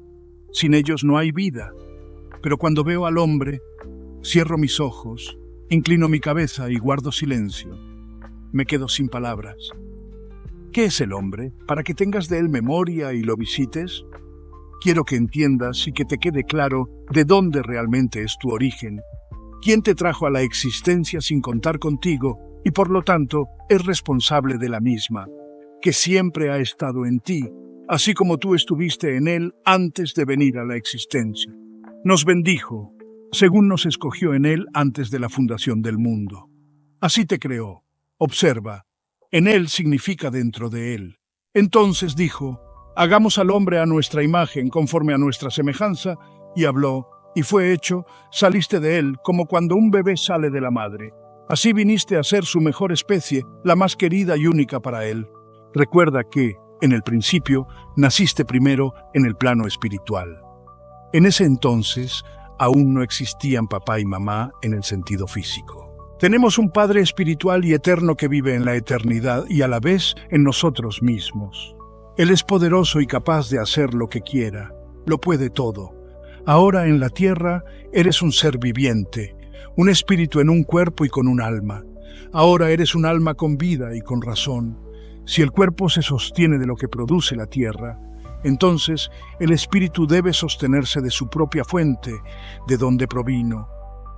sin ellos no hay vida. Pero cuando veo al hombre, cierro mis ojos, inclino mi cabeza y guardo silencio. Me quedo sin palabras. ¿Qué es el hombre? Para que tengas de él memoria y lo visites. Quiero que entiendas y que te quede claro de dónde realmente es tu origen. ¿Quién te trajo a la existencia sin contar contigo y por lo tanto es responsable de la misma? Que siempre ha estado en ti, así como tú estuviste en él antes de venir a la existencia. Nos bendijo, según nos escogió en él antes de la fundación del mundo. Así te creó. Observa, en él significa dentro de él. Entonces dijo: hagamos al hombre a nuestra imagen, conforme a nuestra semejanza, y habló, y fue hecho. Saliste de él como cuando un bebé sale de la madre. Así viniste a ser su mejor especie, la más querida y única para él. Recuerda que, en el principio, naciste primero en el plano espiritual. En ese entonces, aún no existían papá y mamá en el sentido físico. Tenemos un Padre espiritual y eterno que vive en la eternidad y a la vez en nosotros mismos. Él es poderoso y capaz de hacer lo que quiera. Lo puede todo. Ahora en la tierra eres un ser viviente, un espíritu en un cuerpo y con un alma. Ahora eres un alma con vida y con razón. Si el cuerpo se sostiene de lo que produce la tierra, entonces el espíritu debe sostenerse de su propia fuente, de donde provino,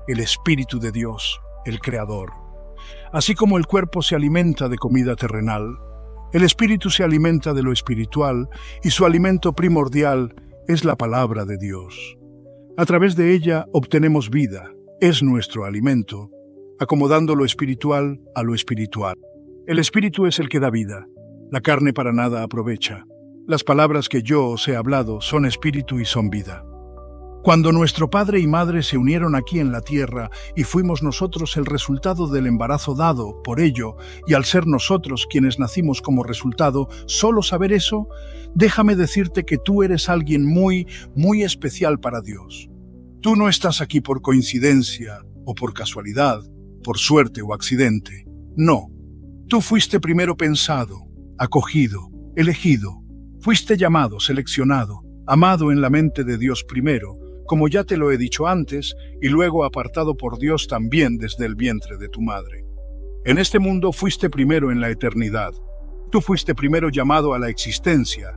el Espíritu de Dios, el Creador. Así como el cuerpo se alimenta de comida terrenal, el espíritu se alimenta de lo espiritual y su alimento primordial es la palabra de Dios. A través de ella obtenemos vida, es nuestro alimento, acomodando lo espiritual a lo espiritual. El espíritu es el que da vida, la carne para nada aprovecha. Las palabras que yo os he hablado son espíritu y son vida. Cuando nuestro padre y madre se unieron aquí en la tierra y fuimos nosotros el resultado del embarazo dado por ello, y al ser nosotros quienes nacimos como resultado, solo saber eso, déjame decirte que tú eres alguien muy, muy especial para Dios. Tú no estás aquí por coincidencia o por casualidad, por suerte o accidente. No, tú fuiste primero pensado, acogido, elegido. Fuiste llamado, seleccionado, amado en la mente de Dios primero, como ya te lo he dicho antes, y luego apartado por Dios también desde el vientre de tu madre. En este mundo fuiste primero en la eternidad. Tú fuiste primero llamado a la existencia.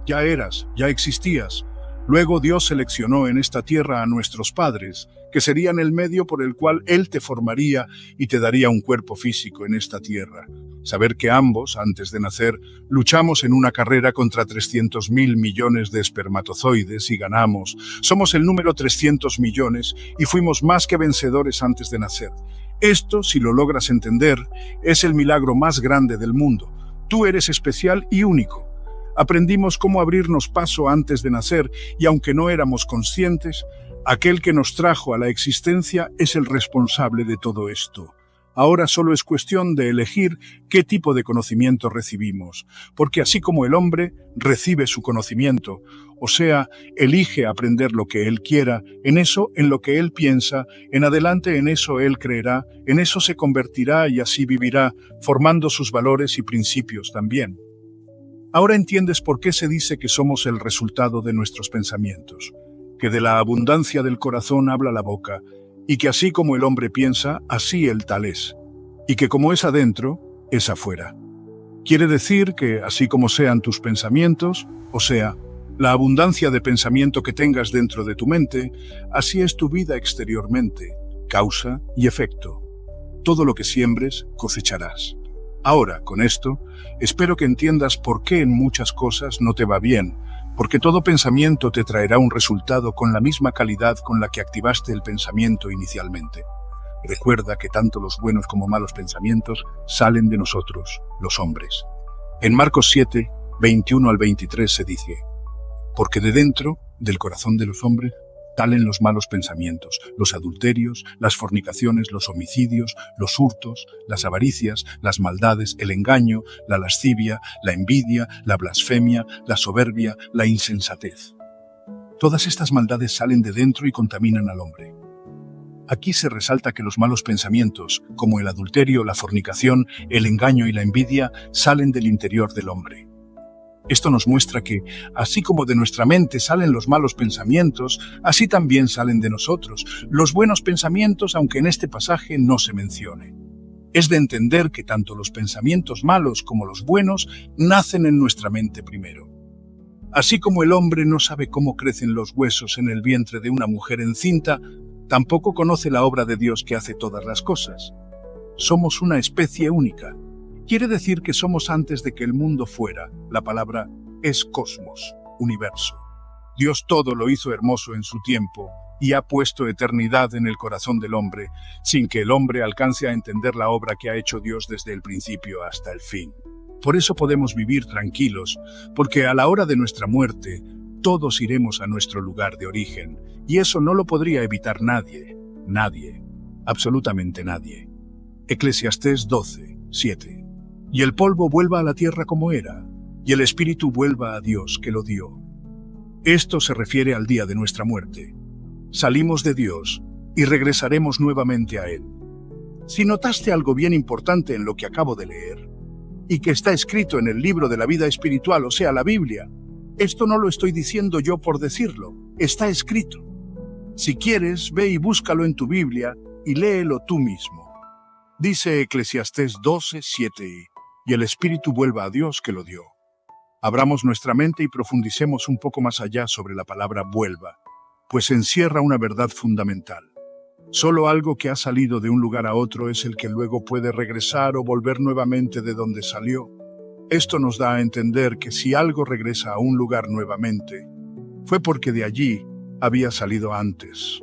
Ya eras, ya existías. Luego Dios seleccionó en esta tierra a nuestros padres, que serían el medio por el cual Él te formaría y te daría un cuerpo físico en esta tierra. Saber que ambos, antes de nacer, luchamos en una carrera contra 300.000 millones de espermatozoides y ganamos. Somos el número 300 millones y fuimos más que vencedores antes de nacer. Esto, si lo logras entender, es el milagro más grande del mundo. Tú eres especial y único. Aprendimos cómo abrirnos paso antes de nacer y aunque no éramos conscientes, aquel que nos trajo a la existencia es el responsable de todo esto. Ahora solo es cuestión de elegir qué tipo de conocimiento recibimos, porque así como el hombre recibe su conocimiento, o sea, elige aprender lo que él quiera, en eso, en lo que él piensa, en adelante en eso él creerá, en eso se convertirá y así vivirá, formando sus valores y principios también. Ahora entiendes por qué se dice que somos el resultado de nuestros pensamientos, que de la abundancia del corazón habla la boca, y que así como el hombre piensa, así el tal es, y que como es adentro, es afuera. Quiere decir que, así como sean tus pensamientos, o sea, la abundancia de pensamiento que tengas dentro de tu mente, así es tu vida exteriormente, causa y efecto. Todo lo que siembres, cosecharás. Ahora, con esto, espero que entiendas por qué en muchas cosas no te va bien, porque todo pensamiento te traerá un resultado con la misma calidad con la que activaste el pensamiento inicialmente. Recuerda que tanto los buenos como malos pensamientos salen de nosotros, los hombres. En Marcos 7, 21 al 23 se dice: porque de dentro, del corazón de los hombres, salen los malos pensamientos, los adulterios, las fornicaciones, los homicidios, los hurtos, las avaricias, las maldades, el engaño, la lascivia, la envidia, la blasfemia, la soberbia, la insensatez. Todas estas maldades salen de dentro y contaminan al hombre. Aquí se resalta que los malos pensamientos, como el adulterio, la fornicación, el engaño y la envidia, salen del interior del hombre. Esto nos muestra que, así como de nuestra mente salen los malos pensamientos, así también salen de nosotros los buenos pensamientos, aunque en este pasaje no se mencione. Es de entender que tanto los pensamientos malos como los buenos nacen en nuestra mente primero. Así como el hombre no sabe cómo crecen los huesos en el vientre de una mujer encinta, tampoco conoce la obra de Dios que hace todas las cosas. Somos una especie única. Quiere decir que somos antes de que el mundo fuera. La palabra es cosmos, universo. Dios todo lo hizo hermoso en su tiempo y ha puesto eternidad en el corazón del hombre, sin que el hombre alcance a entender la obra que ha hecho Dios desde el principio hasta el fin. Por eso podemos vivir tranquilos, porque a la hora de nuestra muerte, todos iremos a nuestro lugar de origen, y eso no lo podría evitar nadie, absolutamente nadie. Eclesiastés 12, 7. Y el polvo vuelva a la tierra como era, y el espíritu vuelva a Dios que lo dio. Esto se refiere al día de nuestra muerte. Salimos de Dios y regresaremos nuevamente a Él. Si notaste algo bien importante en lo que acabo de leer, y que está escrito en el libro de la vida espiritual, o sea, la Biblia, esto no lo estoy diciendo yo por decirlo, está escrito. Si quieres, ve y búscalo en tu Biblia y léelo tú mismo. Dice Eclesiastés 12:7, y el espíritu vuelva a Dios que lo dio. Abramos nuestra mente y profundicemos un poco más allá sobre la palabra vuelva, pues encierra una verdad fundamental. Solo algo que ha salido de un lugar a otro es el que luego puede regresar o volver nuevamente de donde salió. Esto nos da a entender que si algo regresa a un lugar nuevamente, fue porque de allí había salido antes.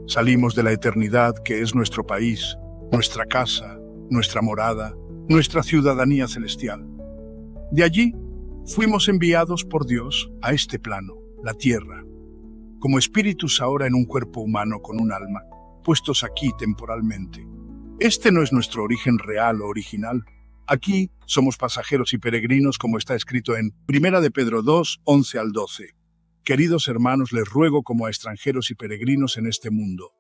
Salimos de la eternidad, que es nuestro país, nuestra casa, nuestra morada, nuestra ciudadanía celestial. De allí fuimos enviados por Dios a este plano, la tierra, como espíritus ahora en un cuerpo humano con un alma, puestos aquí temporalmente. Este no es nuestro origen real o original. Aquí somos pasajeros y peregrinos, como está escrito en 1 de Pedro 2, 11 al 12. Queridos hermanos, les ruego como a extranjeros y peregrinos en este mundo.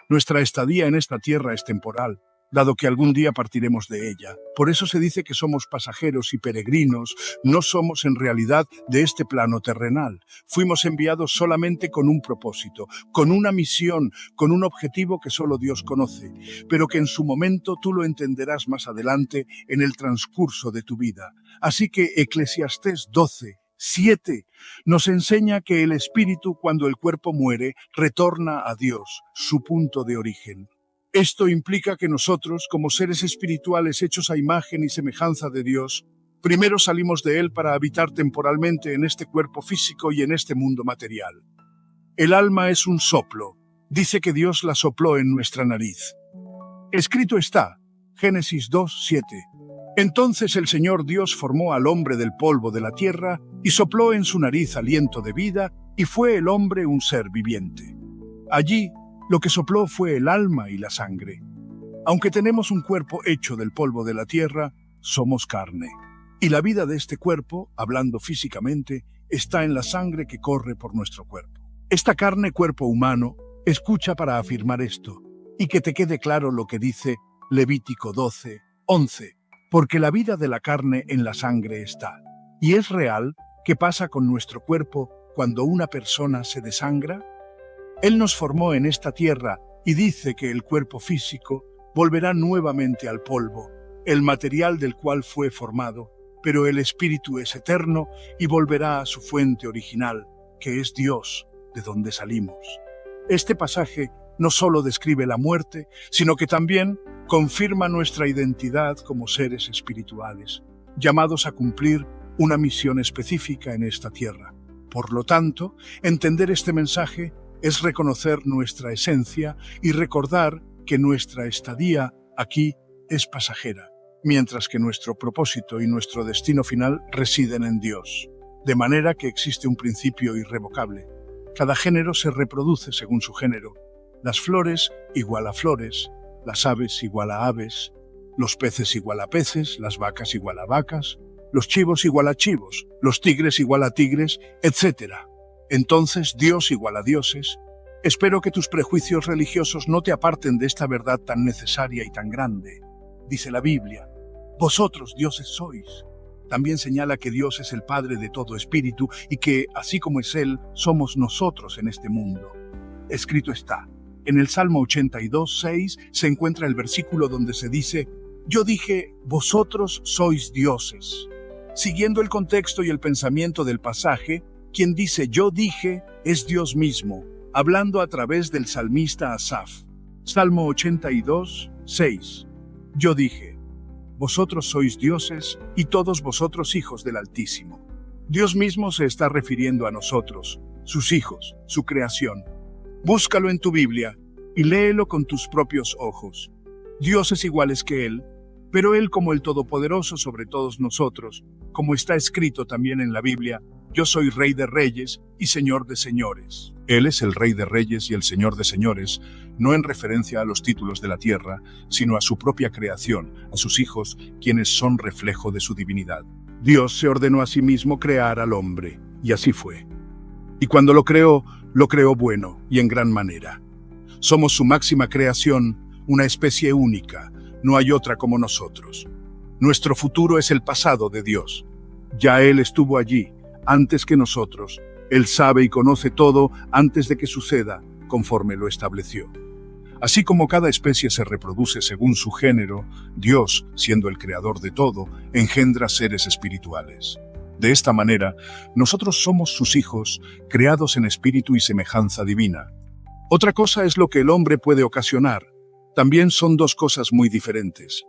Nuestra estadía en esta tierra es temporal, dado que algún día partiremos de ella. Por eso se dice que somos pasajeros y peregrinos, no somos en realidad de este plano terrenal. Fuimos enviados solamente con un propósito, con una misión, con un objetivo que solo Dios conoce, pero que en su momento tú lo entenderás más adelante en el transcurso de tu vida. Así que Eclesiastés 12:7 nos enseña que el espíritu, cuando el cuerpo muere, retorna a Dios, su punto de origen. Esto implica que nosotros, como seres espirituales hechos a imagen y semejanza de Dios, primero salimos de Él para habitar temporalmente en este cuerpo físico y en este mundo material. El alma es un soplo. Dice que Dios la sopló en nuestra nariz. Escrito está, Génesis 2:7. Entonces el Señor Dios formó al hombre del polvo de la tierra y sopló en su nariz aliento de vida, y fue el hombre un ser viviente. Allí, lo que sopló fue el alma y la sangre. Aunque tenemos un cuerpo hecho del polvo de la tierra, somos carne. Y la vida de este cuerpo, hablando físicamente, está en la sangre que corre por nuestro cuerpo. Esta carne, cuerpo humano, escucha para afirmar esto, y que te quede claro lo que dice Levítico 12:11, porque la vida de la carne en la sangre está. Y es real que pasa con nuestro cuerpo cuando una persona se desangra. Él nos formó en esta tierra y dice que el cuerpo físico volverá nuevamente al polvo, el material del cual fue formado, pero el espíritu es eterno y volverá a su fuente original, que es Dios, de donde salimos. Este pasaje no solo describe la muerte, sino que también confirma nuestra identidad como seres espirituales, llamados a cumplir una misión específica en esta tierra. Por lo tanto, entender este mensaje es reconocer nuestra esencia y recordar que nuestra estadía aquí es pasajera, mientras que nuestro propósito y nuestro destino final residen en Dios. De manera que existe un principio irrevocable. Cada género se reproduce según su género. Las flores igual a flores, las aves igual a aves, los peces igual a peces, las vacas igual a vacas, los chivos igual a chivos, los tigres igual a tigres, etc. Entonces, Dios igual a dioses. Espero que tus prejuicios religiosos no te aparten de esta verdad tan necesaria y tan grande. Dice la Biblia, vosotros dioses sois. También señala que Dios es el Padre de todo espíritu y que, así como es Él, somos nosotros en este mundo. Escrito está, en el Salmo 82:6 se encuentra el versículo donde se dice, yo dije, vosotros sois dioses. Siguiendo el contexto y el pensamiento del pasaje, quien dice yo dije es Dios mismo, hablando a través del salmista Asaf. Salmo 82:6. Yo dije, vosotros sois dioses y todos vosotros hijos del Altísimo. Dios mismo se está refiriendo a nosotros, sus hijos, su creación. Búscalo en tu Biblia y léelo con tus propios ojos. Dioses iguales que Él, pero Él como el Todopoderoso sobre todos nosotros, como está escrito también en la Biblia, yo soy Rey de Reyes y Señor de Señores. Él es el Rey de Reyes y el Señor de Señores, no en referencia a los títulos de la tierra, sino a su propia creación, a sus hijos, quienes son reflejo de su divinidad. Dios se ordenó a sí mismo crear al hombre, y así fue. Y cuando lo creó bueno y en gran manera. Somos su máxima creación, una especie única, no hay otra como nosotros. Nuestro futuro es el pasado de Dios. Ya Él estuvo allí, antes que nosotros. Él sabe y conoce todo antes de que suceda, conforme lo estableció. Así como cada especie se reproduce según su género, Dios, siendo el creador de todo, engendra seres espirituales. De esta manera, nosotros somos sus hijos, creados en espíritu y semejanza divina. Otra cosa es lo que el hombre puede ocasionar. También son dos cosas muy diferentes.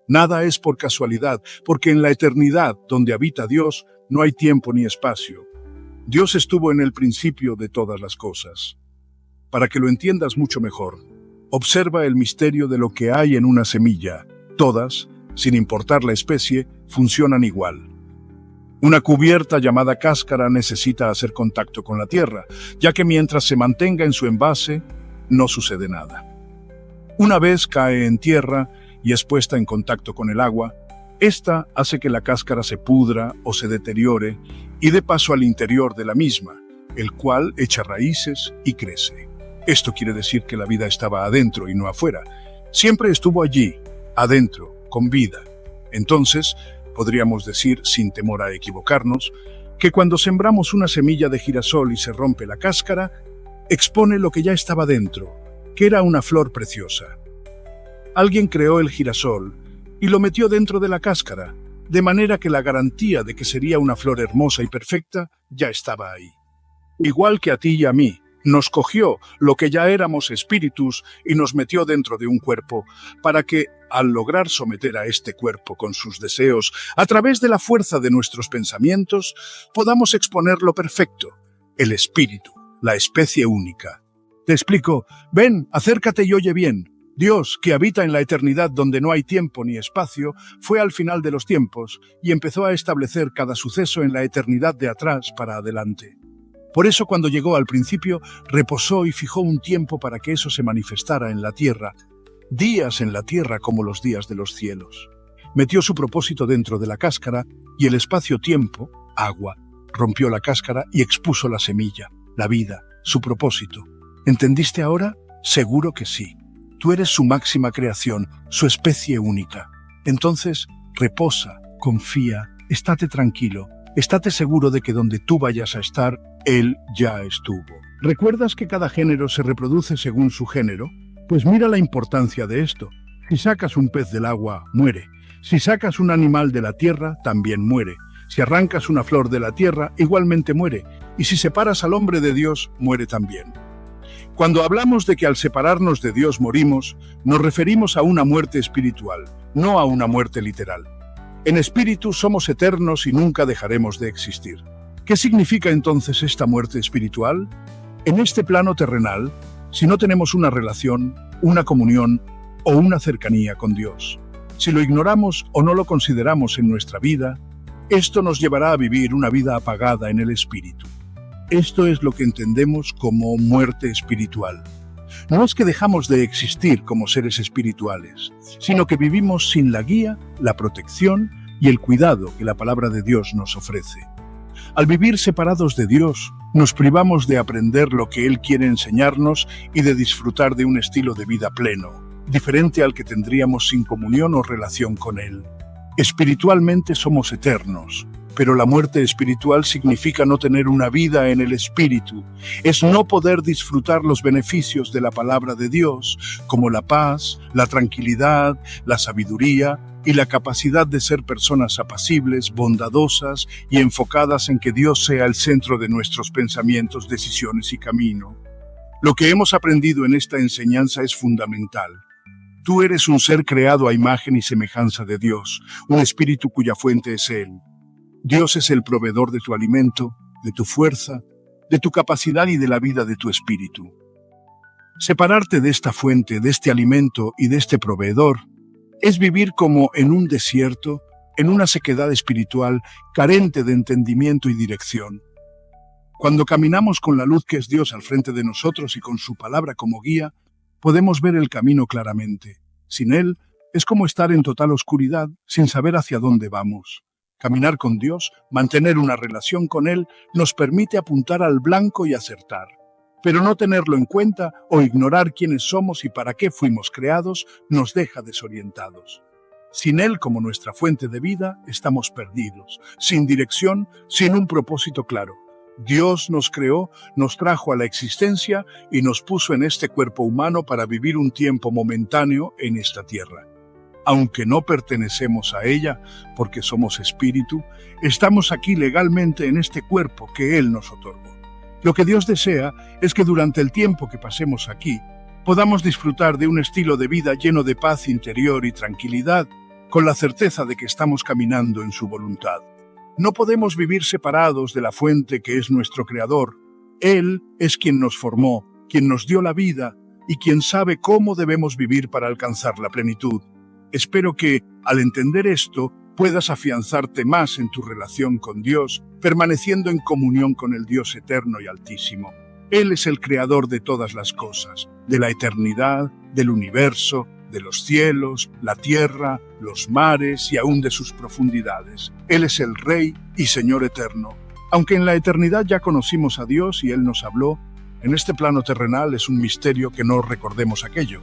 Nada es por casualidad, porque en la eternidad, donde habita Dios, no hay tiempo ni espacio. Dios estuvo en el principio de todas las cosas. Para que lo entiendas mucho mejor, observa el misterio de lo que hay en una semilla. Todas, sin importar la especie, funcionan igual. Una cubierta llamada cáscara necesita hacer contacto con la tierra, ya que mientras se mantenga en su envase, no sucede nada. Una vez cae en tierra y es puesta en contacto con el agua, esta hace que la cáscara se pudra o se deteriore y dé paso al interior de la misma, el cual echa raíces y crece. Esto quiere decir que la vida estaba adentro y no afuera. Siempre estuvo allí, adentro, con vida. Entonces, podríamos decir, sin temor a equivocarnos, que cuando sembramos una semilla de girasol y se rompe la cáscara, expone lo que ya estaba dentro, que era una flor preciosa. Alguien creó el girasol y lo metió dentro de la cáscara, de manera que la garantía de que sería una flor hermosa y perfecta ya estaba ahí. Igual que a ti y a mí, nos cogió lo que ya éramos espíritus y nos metió dentro de un cuerpo, para que, al lograr someter a este cuerpo con sus deseos, a través de la fuerza de nuestros pensamientos, podamos exponer lo perfecto, el espíritu, la especie única. Te explico, ven, acércate y oye bien. Dios, que habita en la eternidad donde no hay tiempo ni espacio, fue al final de los tiempos y empezó a establecer cada suceso en la eternidad de atrás para adelante. Por eso cuando llegó al principio, reposó y fijó un tiempo para que eso se manifestara en la tierra, días en la tierra como los días de los cielos. Metió su propósito dentro de la cáscara y el espacio-tiempo, agua, rompió la cáscara y expuso la semilla, la vida, su propósito. ¿Entendiste ahora? Seguro que sí. Tú eres su máxima creación, su especie única. Entonces, reposa, confía, estate tranquilo, estate seguro de que donde tú vayas a estar, Él ya estuvo. ¿Recuerdas que cada género se reproduce según su género? Pues mira la importancia de esto. Si sacas un pez del agua, muere. Si sacas un animal de la tierra, también muere. Si arrancas una flor de la tierra, igualmente muere. Y si separas al hombre de Dios, muere también. Cuando hablamos de que al separarnos de Dios morimos, nos referimos a una muerte espiritual, no a una muerte literal. En espíritu somos eternos y nunca dejaremos de existir. ¿Qué significa entonces esta muerte espiritual? En este plano terrenal, si no tenemos una relación, una comunión o una cercanía con Dios, si lo ignoramos o no lo consideramos en nuestra vida, esto nos llevará a vivir una vida apagada en el espíritu. Esto es lo que entendemos como muerte espiritual. No es que dejamos de existir como seres espirituales, sino que vivimos sin la guía, la protección y el cuidado que la palabra de Dios nos ofrece. Al vivir separados de Dios, nos privamos de aprender lo que Él quiere enseñarnos y de disfrutar de un estilo de vida pleno, diferente al que tendríamos sin comunión o relación con Él. Espiritualmente somos eternos, pero la muerte espiritual significa no tener una vida en el espíritu. Es no poder disfrutar los beneficios de la palabra de Dios, como la paz, la tranquilidad, la sabiduría y la capacidad de ser personas apacibles, bondadosas y enfocadas en que Dios sea el centro de nuestros pensamientos, decisiones y camino. Lo que hemos aprendido en esta enseñanza es fundamental. Tú eres un ser creado a imagen y semejanza de Dios, un espíritu cuya fuente es Él. Dios es el proveedor de tu alimento, de tu fuerza, de tu capacidad y de la vida de tu espíritu. Separarte de esta fuente, de este alimento y de este proveedor, es vivir como en un desierto, en una sequedad espiritual, carente de entendimiento y dirección. Cuando caminamos con la luz que es Dios al frente de nosotros y con su palabra como guía, podemos ver el camino claramente. Sin Él, es como estar en total oscuridad, sin saber hacia dónde vamos. Caminar con Dios, mantener una relación con Él, nos permite apuntar al blanco y acertar. Pero no tenerlo en cuenta o ignorar quiénes somos y para qué fuimos creados nos deja desorientados. Sin Él como nuestra fuente de vida, estamos perdidos, sin dirección, sin un propósito claro. Dios nos creó, nos trajo a la existencia y nos puso en este cuerpo humano para vivir un tiempo momentáneo en esta tierra. Aunque no pertenecemos a ella, porque somos espíritu, estamos aquí legalmente en este cuerpo que Él nos otorgó. Lo que Dios desea es que durante el tiempo que pasemos aquí, podamos disfrutar de un estilo de vida lleno de paz interior y tranquilidad, con la certeza de que estamos caminando en su voluntad. No podemos vivir separados de la fuente que es nuestro Creador. Él es quien nos formó, quien nos dio la vida y quien sabe cómo debemos vivir para alcanzar la plenitud. Espero que, al entender esto, puedas afianzarte más en tu relación con Dios, permaneciendo en comunión con el Dios eterno y altísimo. Él es el creador de todas las cosas, de la eternidad, del universo, de los cielos, la tierra, los mares y aún de sus profundidades. Él es el Rey y Señor eterno. Aunque en la eternidad ya conocimos a Dios y Él nos habló, en este plano terrenal es un misterio que no recordemos aquello.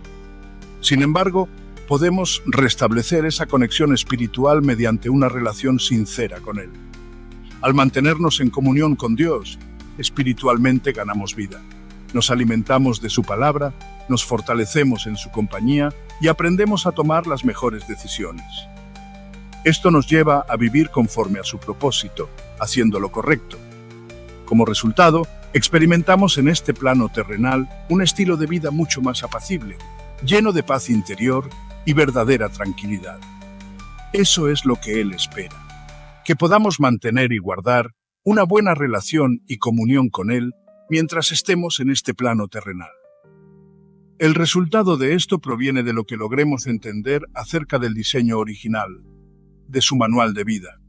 Sin embargo, podemos restablecer esa conexión espiritual mediante una relación sincera con Él. Al mantenernos en comunión con Dios, espiritualmente ganamos vida. Nos alimentamos de su palabra, nos fortalecemos en su compañía y aprendemos a tomar las mejores decisiones. Esto nos lleva a vivir conforme a su propósito, haciendo lo correcto. Como resultado, experimentamos en este plano terrenal un estilo de vida mucho más apacible, lleno de paz interior y verdadera tranquilidad. Eso es lo que Él espera, que podamos mantener y guardar una buena relación y comunión con Él mientras estemos en este plano terrenal. El resultado de esto proviene de lo que logremos entender acerca del diseño original, de su manual de vida.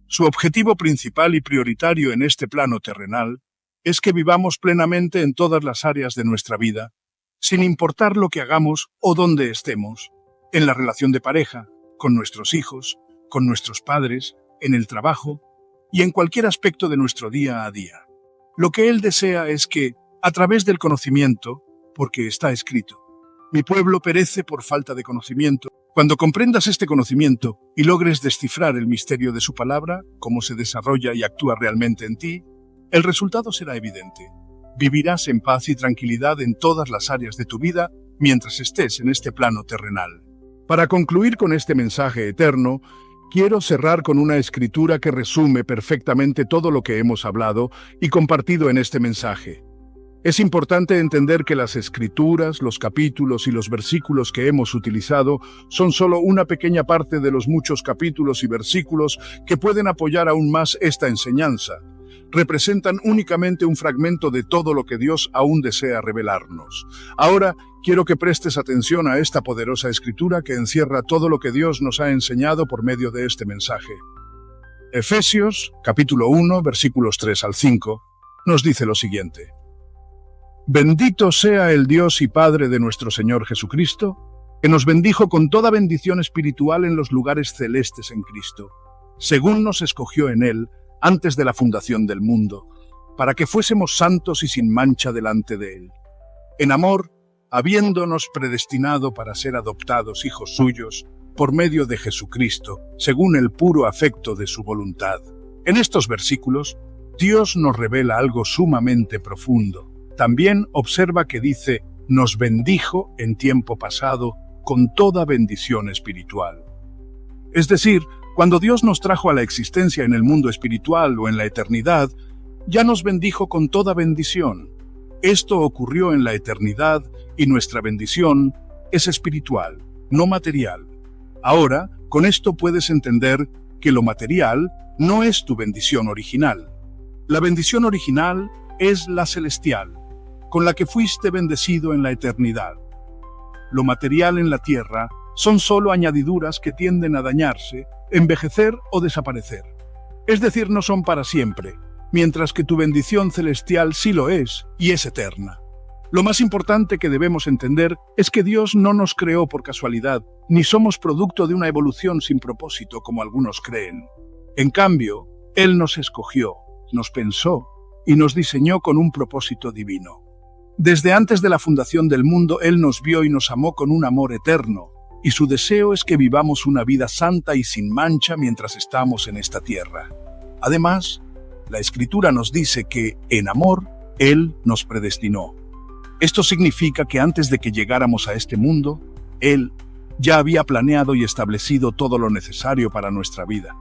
Su objetivo principal y prioritario en este plano terrenal es que vivamos plenamente en todas las áreas de nuestra vida, sin importar lo que hagamos o dónde estemos, en la relación de pareja, con nuestros hijos, con nuestros padres, en el trabajo y en cualquier aspecto de nuestro día a día. Lo que Él desea es que, a través del conocimiento, porque está escrito, mi pueblo perece por falta de conocimiento. Cuando comprendas este conocimiento y logres descifrar el misterio de su palabra, cómo se desarrolla y actúa realmente en ti, el resultado será evidente. Vivirás en paz y tranquilidad en todas las áreas de tu vida mientras estés en este plano terrenal. Para concluir con este mensaje eterno, quiero cerrar con una escritura que resume perfectamente todo lo que hemos hablado y compartido en este mensaje. Es importante entender que las escrituras, los capítulos y los versículos que hemos utilizado son solo una pequeña parte de los muchos capítulos y versículos que pueden apoyar aún más esta enseñanza. Representan únicamente un fragmento de todo lo que Dios aún desea revelarnos. Ahora, quiero que prestes atención a esta poderosa escritura que encierra todo lo que Dios nos ha enseñado por medio de este mensaje. Efesios, capítulo 1, versículos 3 al 5, nos dice lo siguiente. Bendito sea el Dios y Padre de nuestro Señor Jesucristo, que nos bendijo con toda bendición espiritual en los lugares celestes en Cristo, según nos escogió en Él antes de la fundación del mundo, para que fuésemos santos y sin mancha delante de Él. En amor, habiéndonos predestinado para ser adoptados hijos suyos, por medio de Jesucristo, según el puro afecto de su voluntad. En estos versículos, Dios nos revela algo sumamente profundo. También observa que dice, nos bendijo en tiempo pasado con toda bendición espiritual. Es decir, cuando Dios nos trajo a la existencia en el mundo espiritual o en la eternidad, ya nos bendijo con toda bendición. Esto ocurrió en la eternidad y nuestra bendición es espiritual, no material. Ahora, con esto puedes entender que lo material no es tu bendición original. La bendición original es la celestial, con la que fuiste bendecido en la eternidad. Lo material en la tierra son solo añadiduras que tienden a dañarse, envejecer o desaparecer. Es decir, no son para siempre, mientras que tu bendición celestial sí lo es y es eterna. Lo más importante que debemos entender es que Dios no nos creó por casualidad, ni somos producto de una evolución sin propósito como algunos creen. En cambio, Él nos escogió, nos pensó y nos diseñó con un propósito divino. Desde antes de la fundación del mundo, Él nos vio y nos amó con un amor eterno, y su deseo es que vivamos una vida santa y sin mancha mientras estamos en esta tierra. Además, La Escritura nos dice que, en amor, Él nos predestinó. Esto significa que antes de que llegáramos a este mundo, Él ya había planeado y establecido todo lo necesario para nuestra vida.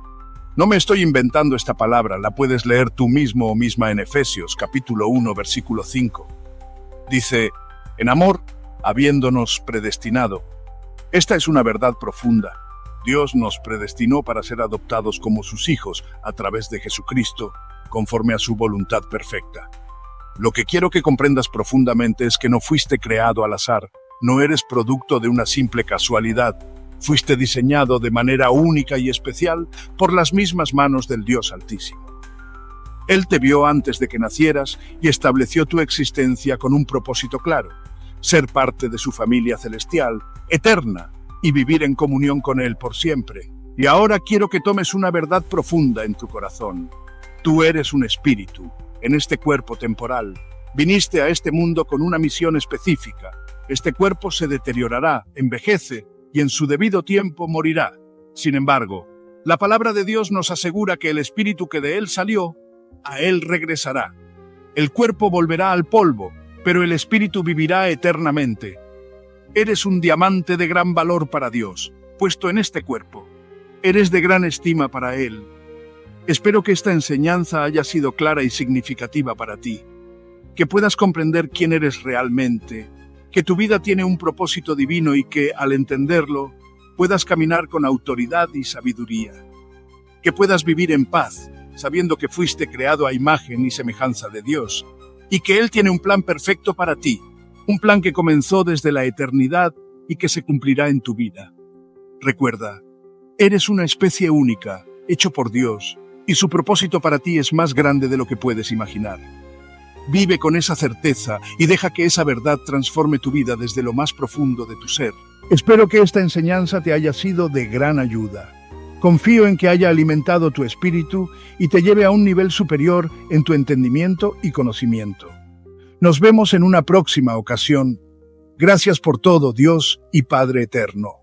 No me estoy inventando esta palabra, la puedes leer tú mismo o misma en Efesios, capítulo 1, versículo 5. Dice, en amor, habiéndonos predestinado. Esta es una verdad profunda. Dios nos predestinó para ser adoptados como sus hijos a través de Jesucristo, conforme a su voluntad perfecta. Lo que quiero que comprendas profundamente es que no fuiste creado al azar, no eres producto de una simple casualidad, fuiste diseñado de manera única y especial por las mismas manos del Dios Altísimo. Él te vio antes de que nacieras y estableció tu existencia con un propósito claro, ser parte de su familia celestial, eterna, y vivir en comunión con Él por siempre. Y ahora quiero que tomes una verdad profunda en tu corazón. Tú eres un espíritu, en este cuerpo temporal. Viniste a este mundo con una misión específica. Este cuerpo se deteriorará, envejece, y en su debido tiempo morirá. Sin embargo, la palabra de Dios nos asegura que el espíritu que de Él salió, a Él regresará. El cuerpo volverá al polvo, pero el espíritu vivirá eternamente. Eres un diamante de gran valor para Dios, puesto en este cuerpo. Eres de gran estima para Él. Espero que esta enseñanza haya sido clara y significativa para ti, que puedas comprender quién eres realmente, que tu vida tiene un propósito divino y que, al entenderlo, puedas caminar con autoridad y sabiduría. Que puedas vivir en paz, sabiendo que fuiste creado a imagen y semejanza de Dios, y que Él tiene un plan perfecto para ti, un plan que comenzó desde la eternidad y que se cumplirá en tu vida. Recuerda, eres una especie única, hecho por Dios, y su propósito para ti es más grande de lo que puedes imaginar. Vive con esa certeza y deja que esa verdad transforme tu vida desde lo más profundo de tu ser. Espero que esta enseñanza te haya sido de gran ayuda. Confío en que haya alimentado tu espíritu y te lleve a un nivel superior en tu entendimiento y conocimiento. Nos vemos en una próxima ocasión. Gracias por todo, Dios y Padre eterno.